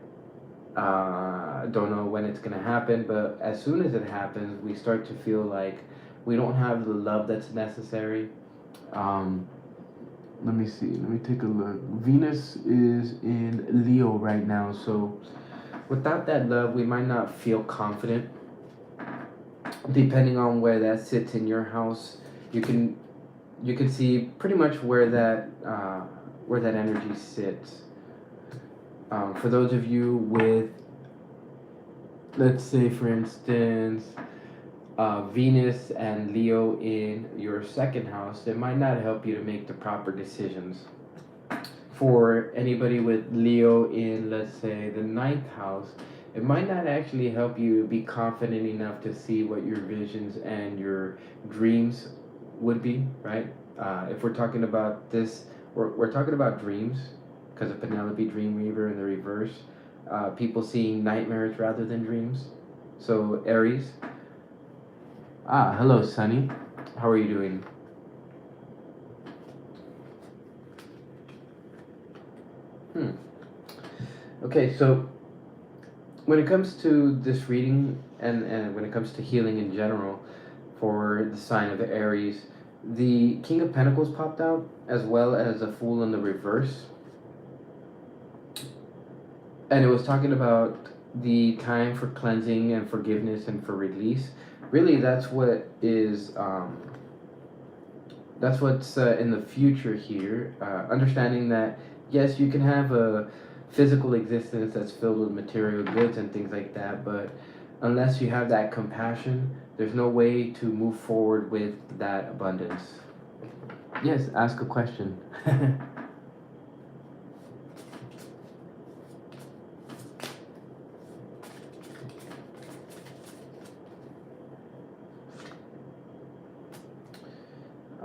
Don't know when it's going to happen, but as soon as it happens, we start to feel like we don't have the love that's necessary. Let me see. Let me take a look. Venus is in Leo right now, so without that love, we might not feel confident. Depending on where that sits in your house, you can see pretty much where that energy sits. For those of you with, let's say, for instance, Venus and Leo in your second house, it might not help you to make the proper decisions. For anybody with Leo in, let's say, the ninth house, it might not actually help you be confident enough to see what your visions and your dreams would be, right? If we're talking about this, we're talking about dreams, because of Penelope Dreamweaver in the reverse. People seeing nightmares rather than dreams. So, Aries. Hello, Sunny. How are you doing? Okay, so when it comes to this reading and when it comes to healing in general for the sign of Aries, the King of Pentacles popped out as well as a Fool in the reverse. And it was talking about the time for cleansing and forgiveness and for release. Really, that's what is that's what's in the future here. Understanding that yes, you can have a physical existence that's filled with material goods and things like that, but unless you have that compassion, there's no way to move forward with that abundance. Yes, ask a question.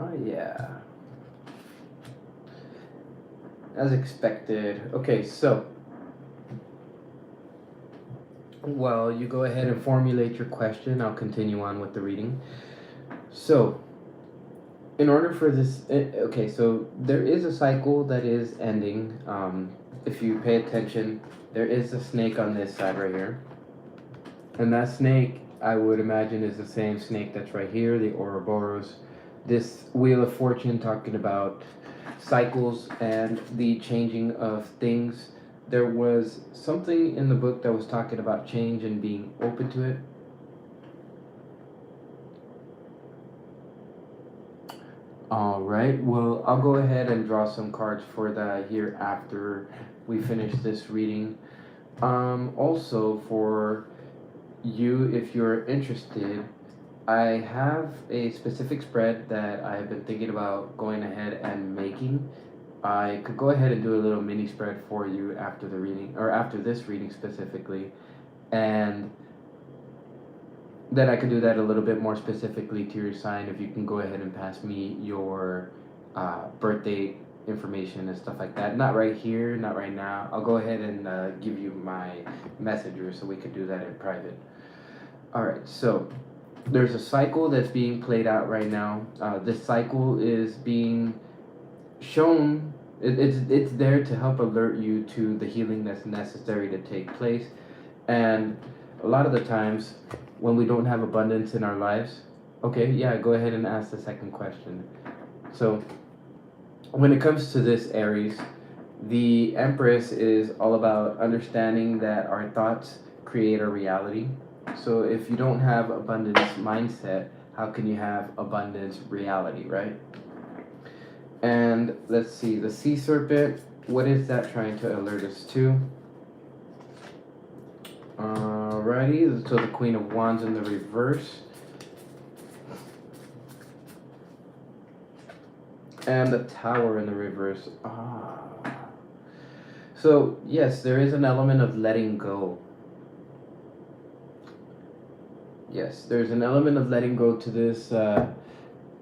Oh, yeah. As expected. Okay, so while you go ahead and formulate your question, I'll continue on with the reading. So, in order for this, okay, so there is a cycle that is ending. If you pay attention, there is a snake on this side right here. And that snake, I would imagine, is the same snake that's right here, the Ouroboros. This Wheel of Fortune talking about cycles and the changing of things. There was something in the book that was talking about change and being open to it. All right, well, I'll go ahead and draw some cards for that here after we finish this reading. Also, for you, if you're interested, I have a specific spread that I've been thinking about going ahead and making. I could go ahead and do a little mini spread for you after the reading, or after this reading specifically. And then I could do that a little bit more specifically to your sign. If you can go ahead and pass me your birthday information and stuff like that. Not right here, not right now. I'll go ahead and give you my messenger so we could do that in private. All right, so there's a cycle that's being played out right now. This cycle is being shown. It's there to help alert you to the healing that's necessary to take place. And a lot of the times when we don't have abundance in our lives, okay, yeah, go ahead and ask the second question. So when it comes to this, Aries, the Empress is all about understanding that our thoughts create our reality. So if you don't have abundance mindset, how can you have abundance reality, right? And let's see, the sea serpent, what is that trying to alert us to? Alrighty, so the Queen of Wands in the reverse. And the Tower in the reverse. So, yes, there is an element of letting go. Yes, there's an element of letting go to this.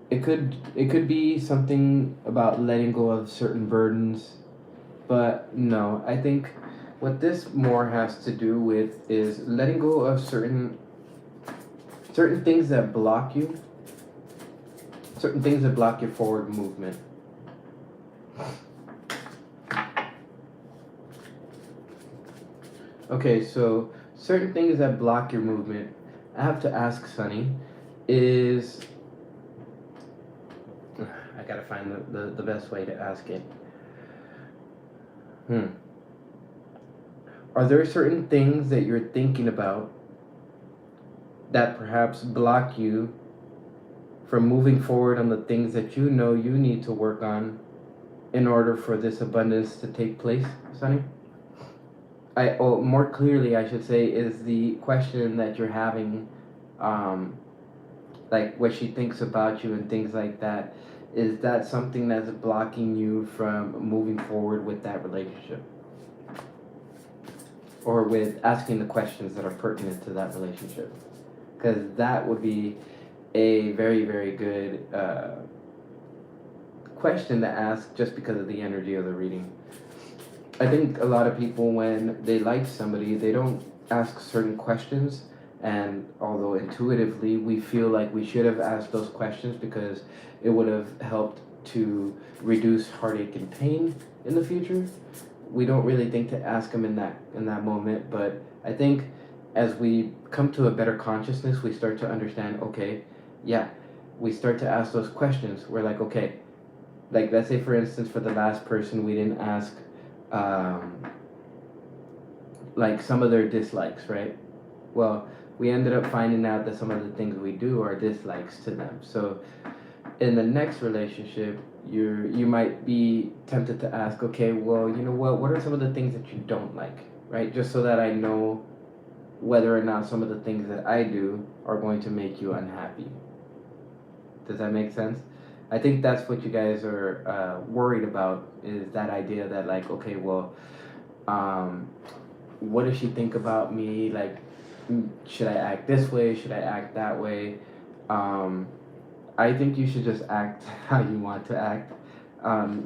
It could be something about letting go of certain burdens, but no, I think what this more has to do with is letting go of certain things that block you, certain things that block your forward movement. Okay, so certain things that block your movement, I have to ask Sunny, is I gotta find the best way to ask it. Are there certain things that you're thinking about that perhaps block you from moving forward on the things that you know you need to work on in order for this abundance to take place, Sunny? More clearly, I should say, is the question that you're having, like what she thinks about you and things like that. Is that something that's blocking you from moving forward with that relationship? Or with asking the questions that are pertinent to that relationship? Because that would be a very, very good question to ask just because of the energy of the reading. I think a lot of people, when they like somebody, they don't ask certain questions, and although intuitively we feel like we should have asked those questions because it would have helped to reduce heartache and pain in the future, we don't really think to ask them in that moment. But I think as we come to a better consciousness, we start to understand, okay, yeah, we start to ask those questions. We're like, okay, like let's say for instance for the last person, we didn't ask like some of their dislikes, right? Well, we ended up finding out that some of the things we do are dislikes to them. So in the next relationship, you might be tempted to ask, okay, well, you know what are some of the things that you don't like, right? Just so that I know whether or not some of the things that I do are going to make you unhappy. Does that make sense? I think that's what you guys are worried about, is that idea that like, okay, well, what does she think about me? Like, should I act this way? Should I act that way? I think you should just act how you want to act.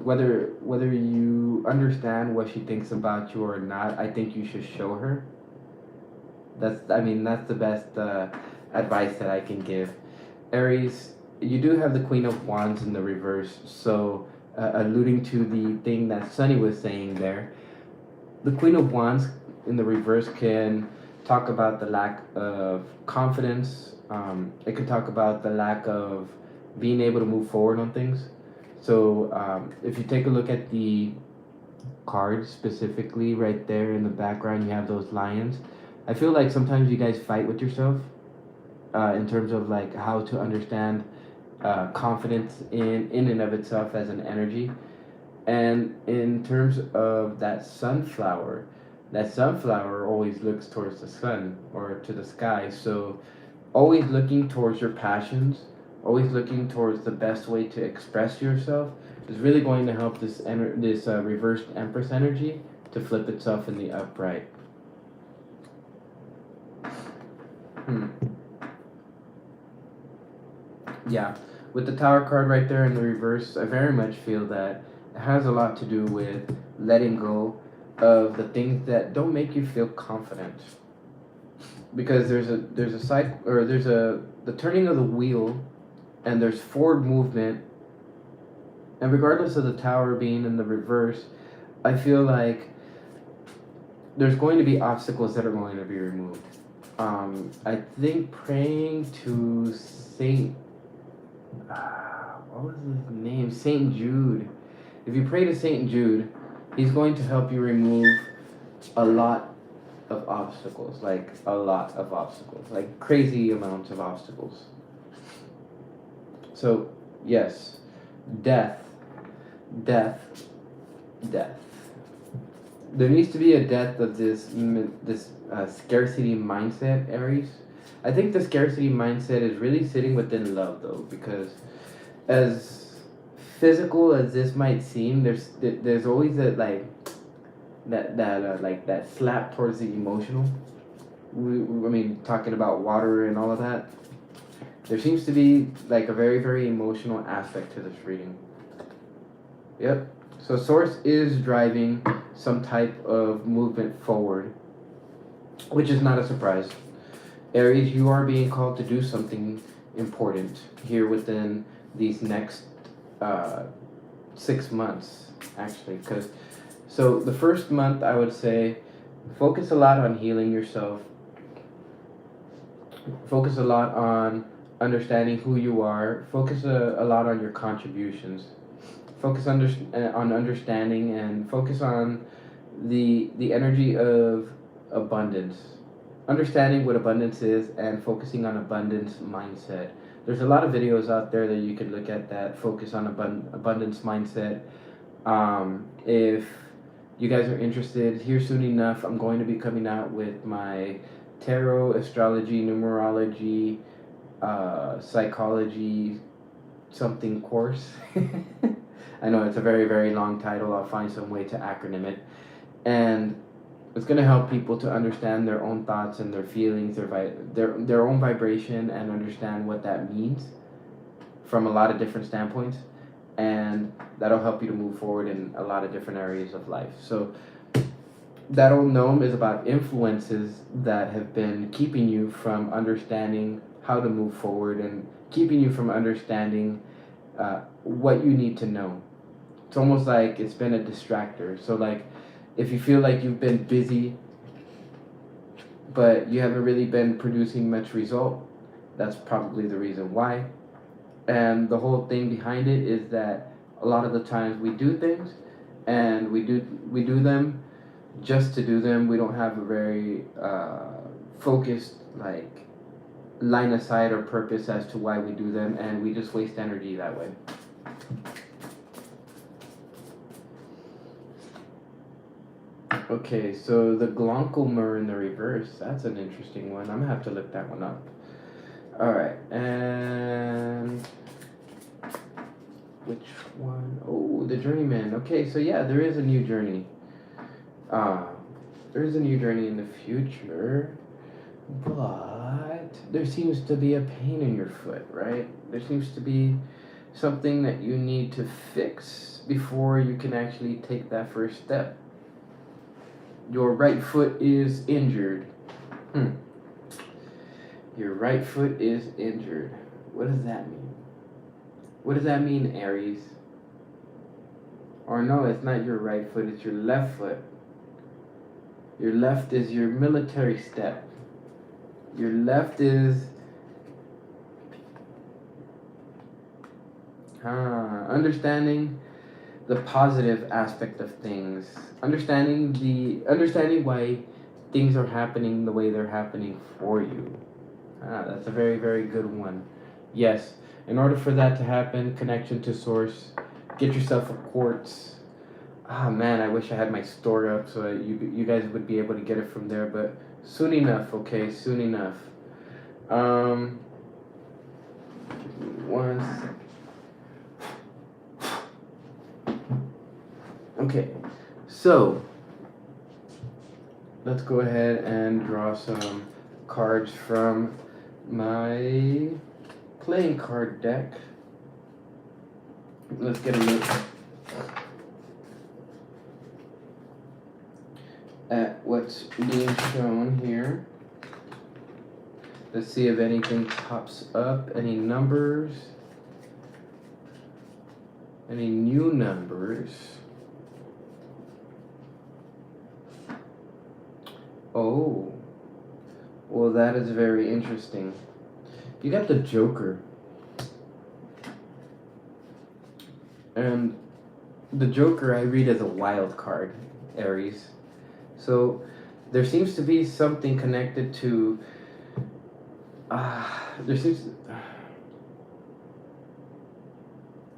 Whether you understand what she thinks about you or not, I think you should show her. That's the best advice that I can give. Aries, you do have the Queen of Wands in the reverse, so alluding to the thing that Sunny was saying there, the Queen of Wands in the reverse can talk about the lack of confidence. It can talk about the lack of being able to move forward on things. So if you take a look at the cards specifically right there in the background, you have those lions. I feel like sometimes you guys fight with yourself in terms of like how to understand confidence in and of itself as an energy. And in terms of that sunflower always looks towards the sun or to the sky. So always looking towards your passions, always looking towards the best way to express yourself is really going to help this reversed Empress energy to flip itself in the upright. Yeah, with the Tower card right there in the reverse, I very much feel that it has a lot to do with letting go of the things that don't make you feel confident. Because there's a side, or there's a the turning of the wheel, and there's forward movement, and regardless of the Tower being in the reverse, I feel like there's going to be obstacles that are going to be removed. I think praying to Saint, what was his name? Saint Jude. If you pray to Saint Jude, he's going to help you remove a lot of obstacles, like a lot of obstacles, like crazy amounts of obstacles. So, yes, death, death, death. There needs to be a death of this scarcity mindset, Aries. I think the scarcity mindset is really sitting within love, though, because as physical as this might seem, there's always that slap towards the emotional. I mean, talking about water and all of that. There seems to be like a very, very emotional aspect to this reading. Yep. So Source is driving some type of movement forward, which is not a surprise. Aries, you are being called to do something important here within these next uh, 6 months, actually. Because so the first month, I would say, focus a lot on healing yourself. Focus a lot on understanding who you are. Focus a lot on your contributions. Focus on understanding, and focus on the energy of abundance, understanding what abundance is, and focusing on abundance mindset. There's a lot of videos out there that you can look at that focus on abundance mindset. If you guys are interested, here soon enough, I'm going to be coming out with my tarot, astrology, numerology, psychology, something course. I know it's a very, very long title. I'll find some way to acronym it. And it's going to help people to understand their own thoughts and their feelings, their own vibration, and understand what that means from a lot of different standpoints. And that'll help you to move forward in a lot of different areas of life. So that old gnome is about influences that have been keeping you from understanding how to move forward, and keeping you from understanding what you need to know. It's almost like it's been a distractor. So like, if you feel like you've been busy but you haven't really been producing much result, that's probably the reason why. And the whole thing behind it is that a lot of the times we do things, and we do them just to do them. We don't have a very focused like line of sight or purpose as to why we do them, and we just waste energy that way. Okay, so the Glonkelmer in the reverse, that's an interesting one. I'm gonna have to look that one up. Alright, and which one? Oh, the Journeyman. Okay, so yeah, there is a new journey. There is a new journey in the future, but there seems to be a pain in your foot, right? There seems to be something that you need to fix before you can actually take that first step. Your right foot is injured. Your right foot is injured. What does that mean? What does that mean, Aries? Or no, it's not your right foot, it's your left foot. Your left is your military step. Your left is understanding the positive aspect of things, understanding why things are happening the way they're happening for you. That's a very, very good one. Yes, in order for that to happen, connection to source, get yourself a quartz. Man, I wish I had my store up so that you guys would be able to get it from there, but soon enough, okay, soon enough. One second. Okay, so let's go ahead and draw some cards from my playing card deck. Let's get a look at what's being shown here. Let's see if anything pops up. Any numbers? Any new numbers? Oh, well, that is very interesting. You got the Joker. And the Joker I read as a wild card, Aries. So there seems to be something connected to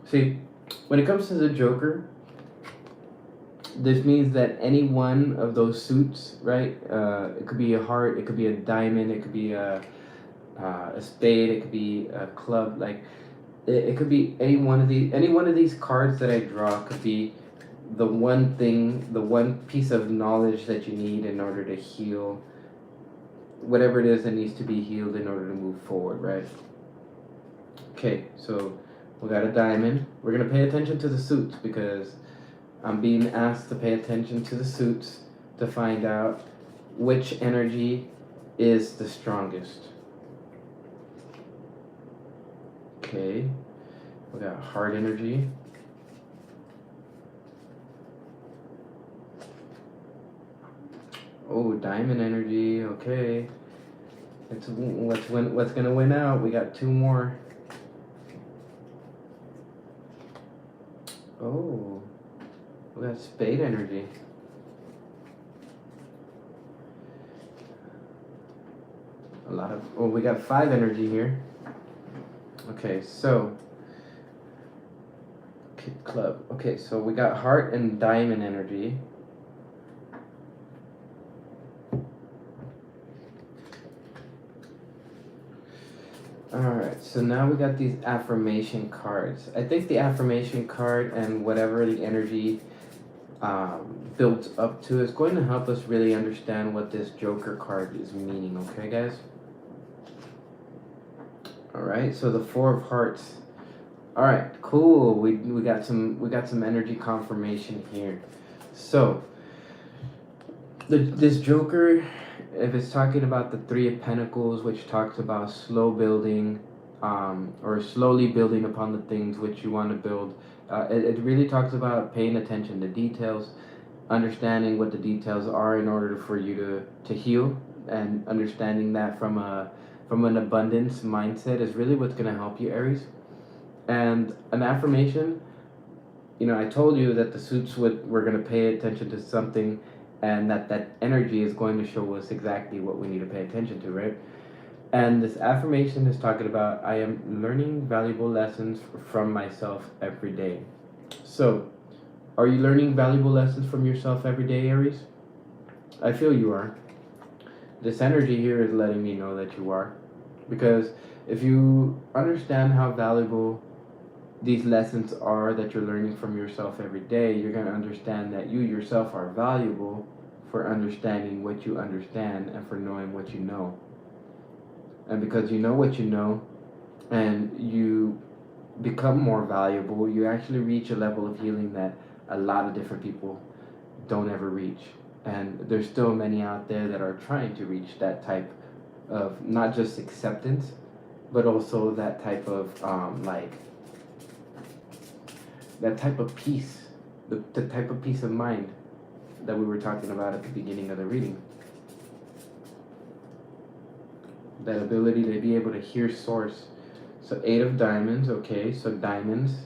see, when it comes to the Joker, this means that any one of those suits, right? It could be a heart, it could be a diamond, it could be a spade, it could be a club. Like it could be any one of these cards that I draw could be the one thing, the one piece of knowledge that you need in order to heal whatever it is that needs to be healed in order to move forward, right? Okay, so we got a diamond. We're gonna pay attention to the suits because I'm being asked to pay attention to the suits to find out which energy is the strongest. Okay, we got heart energy. Oh, diamond energy. Okay, what's gonna win out? We got two more. Oh, we got spade energy. We got 5 energy here. Okay, so club. Okay, so we got heart and diamond energy. Alright, so now we got these affirmation cards. I think the affirmation card and whatever the energy built up to is going to help us really understand what this Joker card is meaning, okay guys? Alright, so the 4 of hearts. Alright, cool. We got some energy confirmation here. So this Joker, if it's talking about the 3 of Pentacles, which talks about slow building, or slowly building upon the things which you want to build, it really talks about paying attention to details, understanding what the details are in order for you to heal, and understanding that from an abundance mindset is really what's going to help you, Aries. And an affirmation, I told you that the suits we're going to pay attention to something, and that energy is going to show us exactly what we need to pay attention to, right? And this affirmation is talking about, I am learning valuable lessons from myself every day. So, are you learning valuable lessons from yourself every day, Aries? I feel you are. This energy here is letting me know that you are. Because if you understand how valuable these lessons are that you're learning from yourself every day, you're going to understand that you yourself are valuable for understanding what you understand and for knowing what you know. And because you know what you know and you become more valuable, you actually reach a level of healing that a lot of different people don't ever reach. And there's still many out there that are trying to reach that type of not just acceptance, but also that type of that type of peace, the type of peace of mind that we were talking about at the beginning of the reading. That ability to be able to hear source. So 8 of diamonds, okay, so diamonds,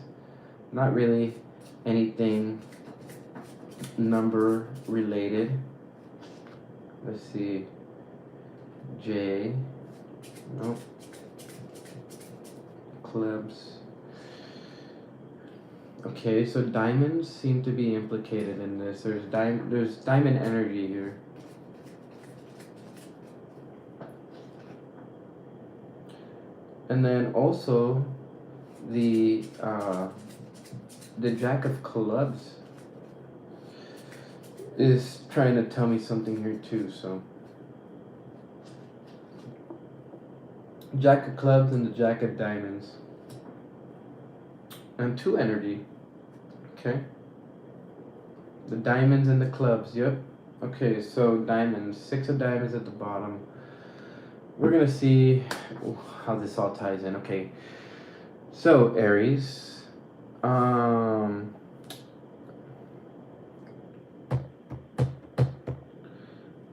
not really anything number related. Let's see, J, nope, clubs. Okay, so diamonds seem to be implicated in this. There's diamond energy here. And then also the Jack of Clubs is trying to tell me something here too. So Jack of clubs and the Jack of diamonds. And 2 energy. Okay. The diamonds and the clubs. Yep. Okay, so diamonds. 6 of diamonds at the bottom. We're going to see how this all ties in. Okay. So, Aries.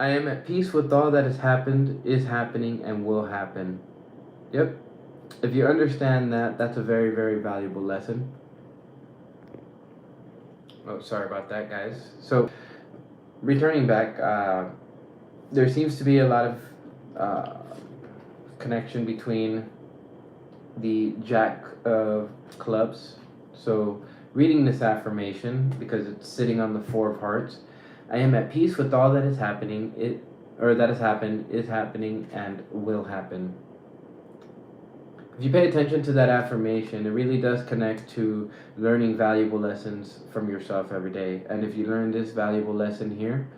I am at peace with all that has happened, is happening, and will happen. Yep. If you understand that, that's a very, very valuable lesson. Oh, sorry about that, guys. So, returning back, there seems to be a lot of connection between the Jack of clubs. So, reading this affirmation, because it's sitting on the 4 of hearts, I am at peace with all that is happening, that has happened, is happening, and will happen. If you pay attention to that affirmation, it really does connect to learning valuable lessons from yourself every day. And if you learn this valuable lesson here,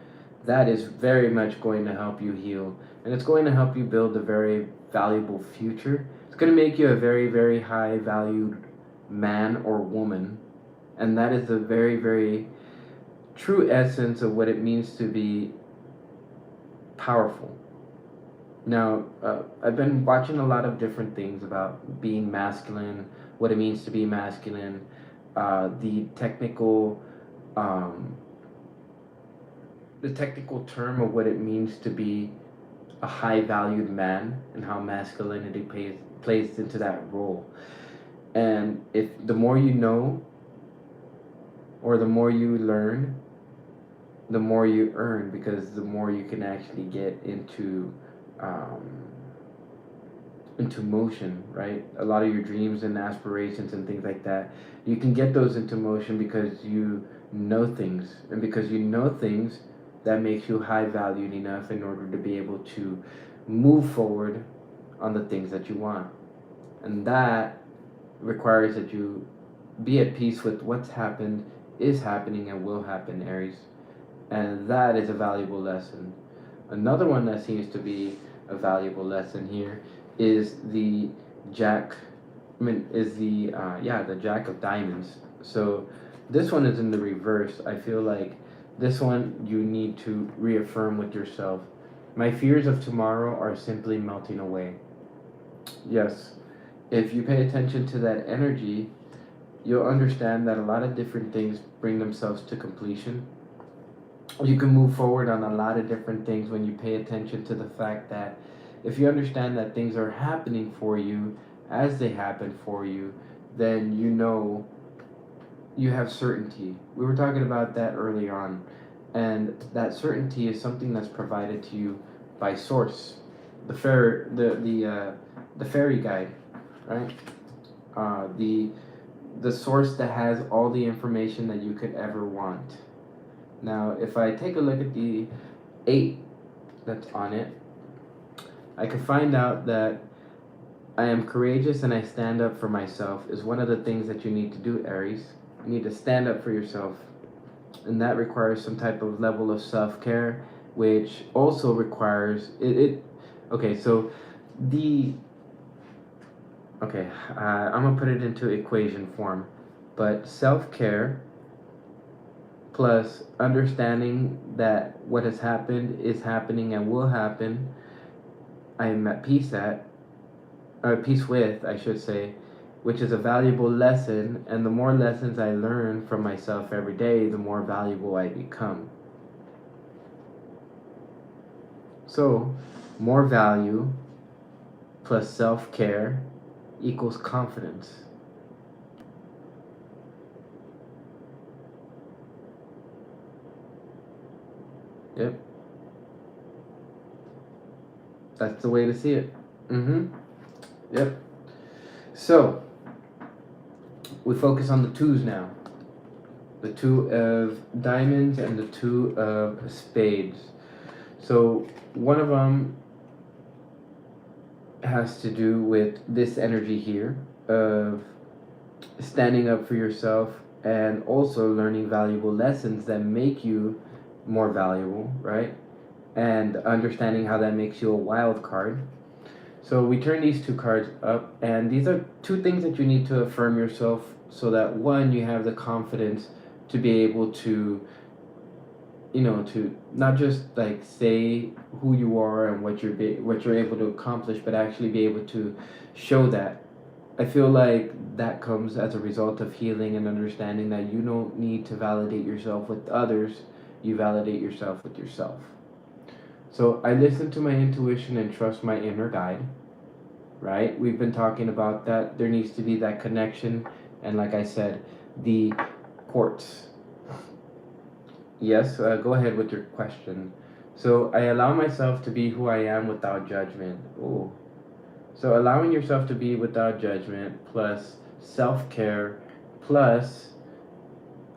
that is very much going to help you heal. And it's going to help you build a very valuable future. It's going to make you a very, very high valued man or woman. And that is the very, very true essence of what it means to be powerful. Now, I've been watching a lot of different things about being masculine, what it means to be masculine, the technical term of what it means to be a high valued man and how masculinity plays into that role. And if the more you know or the more you learn, the more you earn, because the more you can actually get into motion, right? A lot of your dreams and aspirations and things like that, you can get those into motion because you know things, and because you know things, that makes you high valued enough in order to be able to move forward on the things that you want. And that requires that you be at peace with what's happened, is happening, and will happen, Aries. And that is a valuable lesson. Another one that seems to be a valuable lesson here is the Jack. The Jack of diamonds. So this one is in the reverse. I feel like this one you need to reaffirm with yourself. My fears of tomorrow are simply melting away. Yes, if you pay attention to that energy, you'll understand that a lot of different things bring themselves to completion. You can move forward on a lot of different things when you pay attention to the fact that if you understand that things are happening for you as they happen for you, then you know you have certainty. We were talking about that early on, and that certainty is something that's provided to you by source, the fairy guide, right? The source that has all the information that you could ever want. Now, if I take a look at the 8 that's on it, I can find out that I am courageous and I stand up for myself is one of the things that you need to do, Aries. You need to stand up for yourself. And that requires some type of level of self-care, which also requires okay, so I'm going to put it into equation form. But self-care plus understanding that what has happened is happening and will happen, I am at peace with, I should say, which is a valuable lesson. And the more lessons I learn from myself every day, the more valuable I become. So, more value plus self-care equals confidence. Yep. That's the way to see it. Yep. So, we focus on the 2s now. The 2 of diamonds and the 2 of spades. So, one of them has to do with this energy here of standing up for yourself and also learning valuable lessons that make you more valuable, right? And understanding how that makes you a wild card. So we turn these two cards up, and these are two things that you need to affirm yourself, so that one, you have the confidence to be able to, to not just like say who you are and what you're able to accomplish, but actually be able to show that. I feel like that comes as a result of healing and understanding that you don't need to validate yourself with others, you validate yourself with yourself. So I listen to my intuition and trust my inner guide, right? We've been talking about that. There needs to be that connection, and like I said, the quartz. Yes, go ahead with your question. So I allow myself to be who I am without judgment. Ooh. So allowing yourself to be without judgment, plus self-care, plus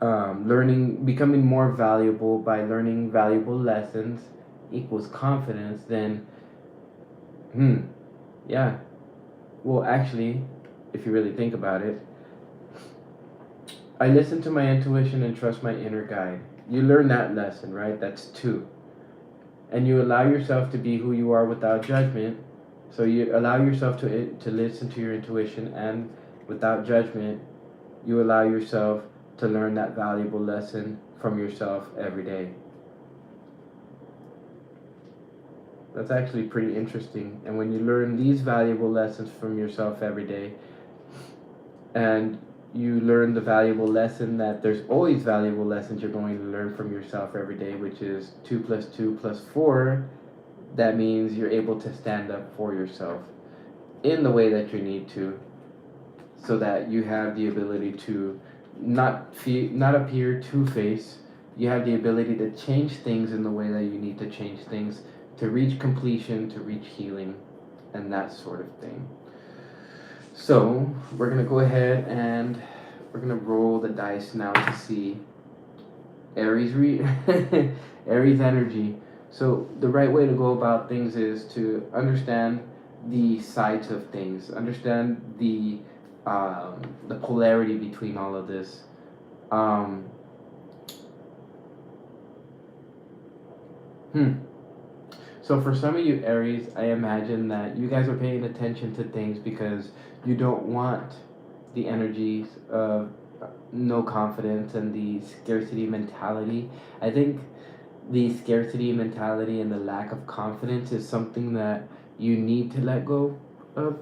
learning, becoming more valuable by learning valuable lessons equals confidence. Then, yeah. Well, actually, if you really think about it, I listen to my intuition and trust my inner guide. You learn that lesson, right? That's two. And you allow yourself to be who you are without judgment. So you allow yourself to listen to your intuition, and without judgment, you allow yourself to learn that valuable lesson from yourself every day. That's actually pretty interesting. And when you learn these valuable lessons from yourself every day, and you learn the valuable lesson that there's always valuable lessons you're going to learn from yourself every day, which is 2 plus 2 plus 4, that means you're able to stand up for yourself in the way that you need to, so that you have the ability to not appear two-faced. You have the ability to change things in the way that you need to change things, to reach completion, to reach healing, and that sort of thing. So we're gonna go ahead and we're gonna roll the dice now to see Aries Aries energy. So the right way to go about things is to understand the sides of things, understand the polarity between all of this. Um, So for some of you Aries, I imagine that you guys are paying attention to things because you don't want the energies of no confidence and the scarcity mentality. I think the scarcity mentality and the lack of confidence is something that you need to let go of.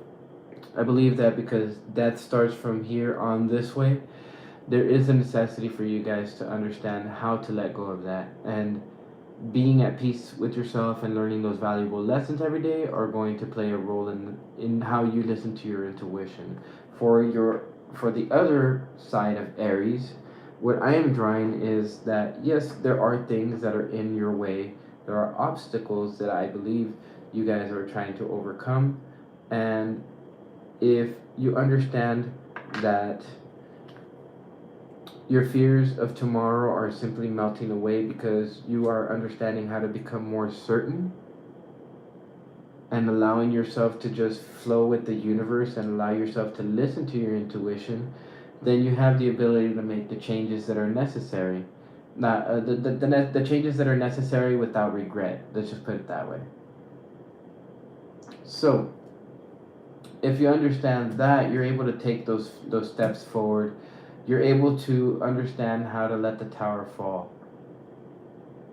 I believe that because that starts from here on this way. There is a necessity for you guys to understand how to let go of that, and being at peace with yourself and learning those valuable lessons every day are going to play a role in how you listen to your intuition. For the other side of Aries, what I am drawing is that yes, there are things that are in your way. There are obstacles that I believe you guys are trying to overcome, and if you understand that your fears of tomorrow are simply melting away because you are understanding how to become more certain and allowing yourself to just flow with the universe and allow yourself to listen to your intuition, then you have the ability to make the changes that are necessary. Not the changes that are necessary without regret. Let's just put it that way. So, if you understand that, you're able to take those steps forward. You're able to understand how to let the tower fall.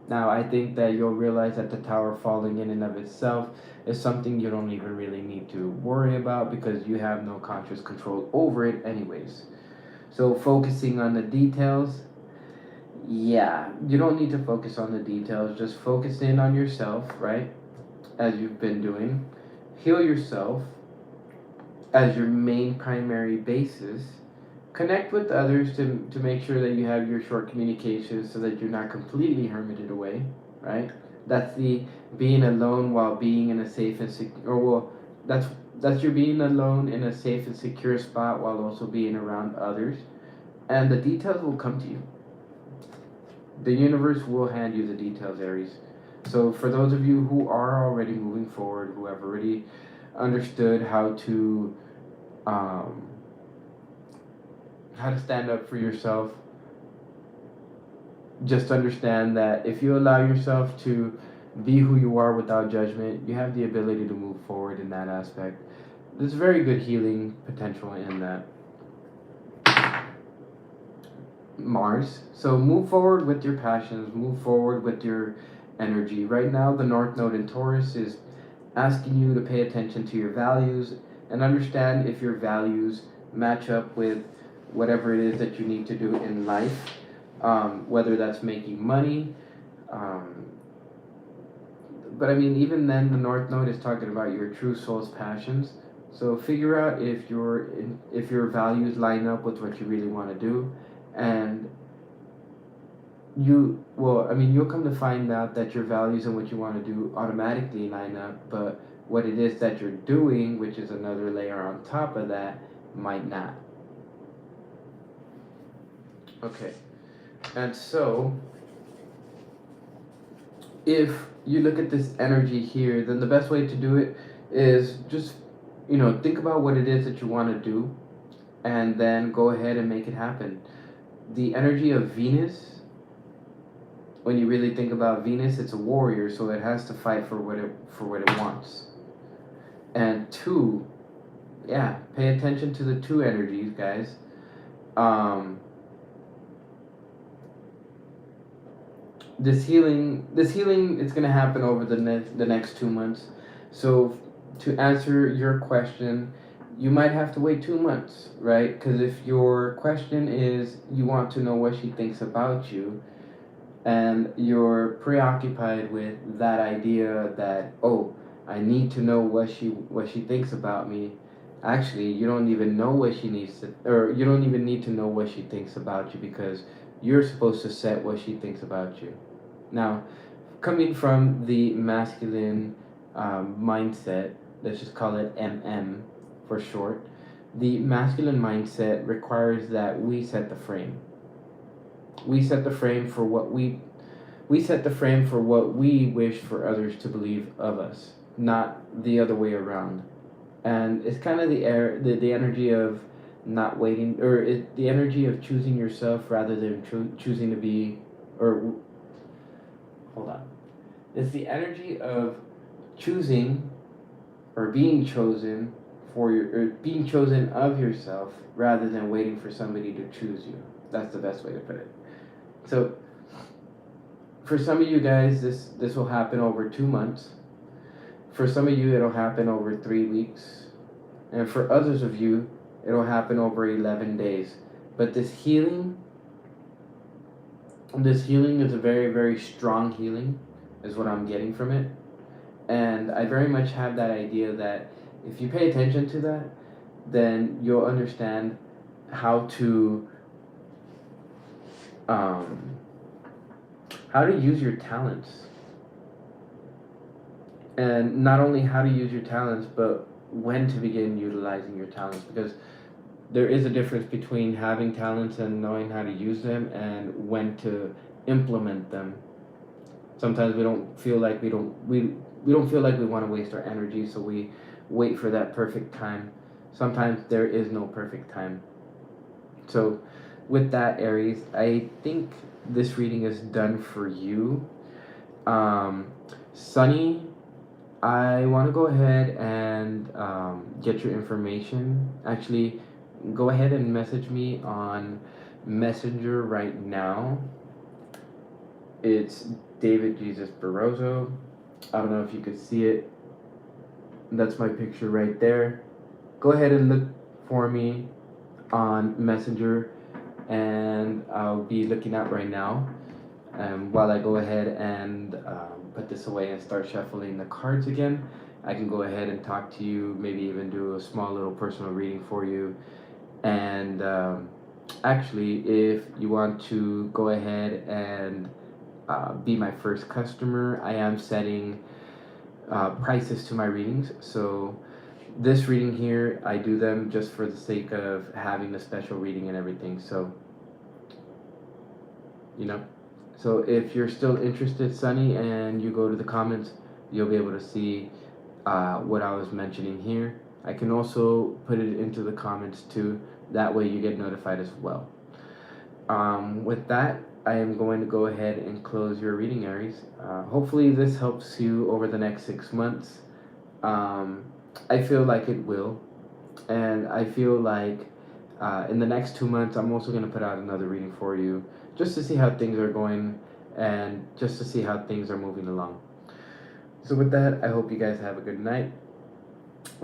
Now, I think that you'll realize that the tower falling in and of itself is something you don't even really need to worry about because you have no conscious control over it anyways. So focusing on the details, yeah, you don't need to focus on the details. Just focus in on yourself, right? As you've been doing. Heal yourself as your main primary basis. Connect with others to make sure that you have your short communications so that you're not completely hermited away, right? That's the being alone while being in a safe and secure, or well, that's your being alone in a safe and secure spot while also being around others, and the details will come to you. The universe will hand you the details, Aries. So for those of you who are already moving forward, who have already understood um, how to stand up for yourself, just understand that if you allow yourself to be who you are without judgment. You have the ability to move forward in that aspect. There's very good healing potential in that. Mars. So move forward with your passions, move forward with your energy. Right now, the North Node in Taurus is asking you to pay attention to your values and understand if your values match up with whatever it is that you need to do in life, whether that's making money. Um, but I mean, even then, the North Node is talking about your true soul's passions. So figure out if your values line up with what you really want to do, and you'll come to find out that your values and what you want to do automatically line up, but what it is that you're doing, which is another layer on top of that, might not. Okay, and so if you look at this energy here, then the best way to do it is just, think about what it is that you want to do, and then go ahead and make it happen. The energy of Venus, when you really think about Venus, it's a warrior, so it has to fight for what it wants. And two, yeah, pay attention to the two energies, guys. This healing, it's gonna happen over the next 2 months. So, to answer your question, you might have to wait 2 months, right? Because if your question is you want to know what she thinks about you, and you're preoccupied with that idea that, oh, I need to know what she thinks about me. Actually, you don't even know what she needs to, or you don't even need to know what she thinks about you, because you're supposed to set what she thinks about you. Now, coming from the masculine mindset, let's just call it MM for short. The masculine mindset requires that we set the frame. We set the frame for what we set the frame for what we wish for others to believe of us, not the other way around. And it's kind of the energy of not waiting, or the energy of choosing yourself rather than choosing to be, or hold on. It's the energy of choosing or being chosen or being chosen of yourself rather than waiting for somebody to choose you. That's the best way to put it. So for some of you guys, this will happen over 2 months. For some of you, it'll happen over 3 weeks. And for others of you, it'll happen over 11 days. But this healing is a very, very strong healing, is what I'm getting from it. And I very much have that idea that if you pay attention to that, then you'll understand how to use your talents. And not only how to use your talents, but when to begin utilizing your talents. Because there is a difference between having talents and knowing how to use them, and when to implement them. Sometimes we don't feel like we don't feel like we want to waste our energy, so we wait for that perfect time. Sometimes there is no perfect time. So with that, Aries, I think this reading is done for you. Sunny, I want to go ahead and get your information. Actually, go ahead and message me on Messenger right now. It's David Jesus Barroso. I don't know if you could see it. That's my picture right there. Go ahead and look for me on Messenger, and I'll be looking at right now. While I go ahead and put this away and start shuffling the cards again, I can go ahead and talk to you, maybe even do a small little personal reading for you. And actually, if you want to go ahead and be my first customer, I am setting prices to my readings. So this reading here, I do them just for the sake of having the special reading and everything. So, So if you're still interested, Sunny, and you go to the comments, you'll be able to see what I was mentioning here. I can also put it into the comments too. That way you get notified as well. With that, I am going to go ahead and close your reading, Aries. Hopefully, this helps you over the next 6 months. I feel like it will. And I feel like in the next 2 months, I'm also going to put out another reading for you just to see how things are going and just to see how things are moving along. So, with that, I hope you guys have a good night.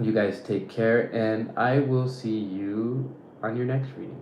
You guys take care, and I will see you on your next reading.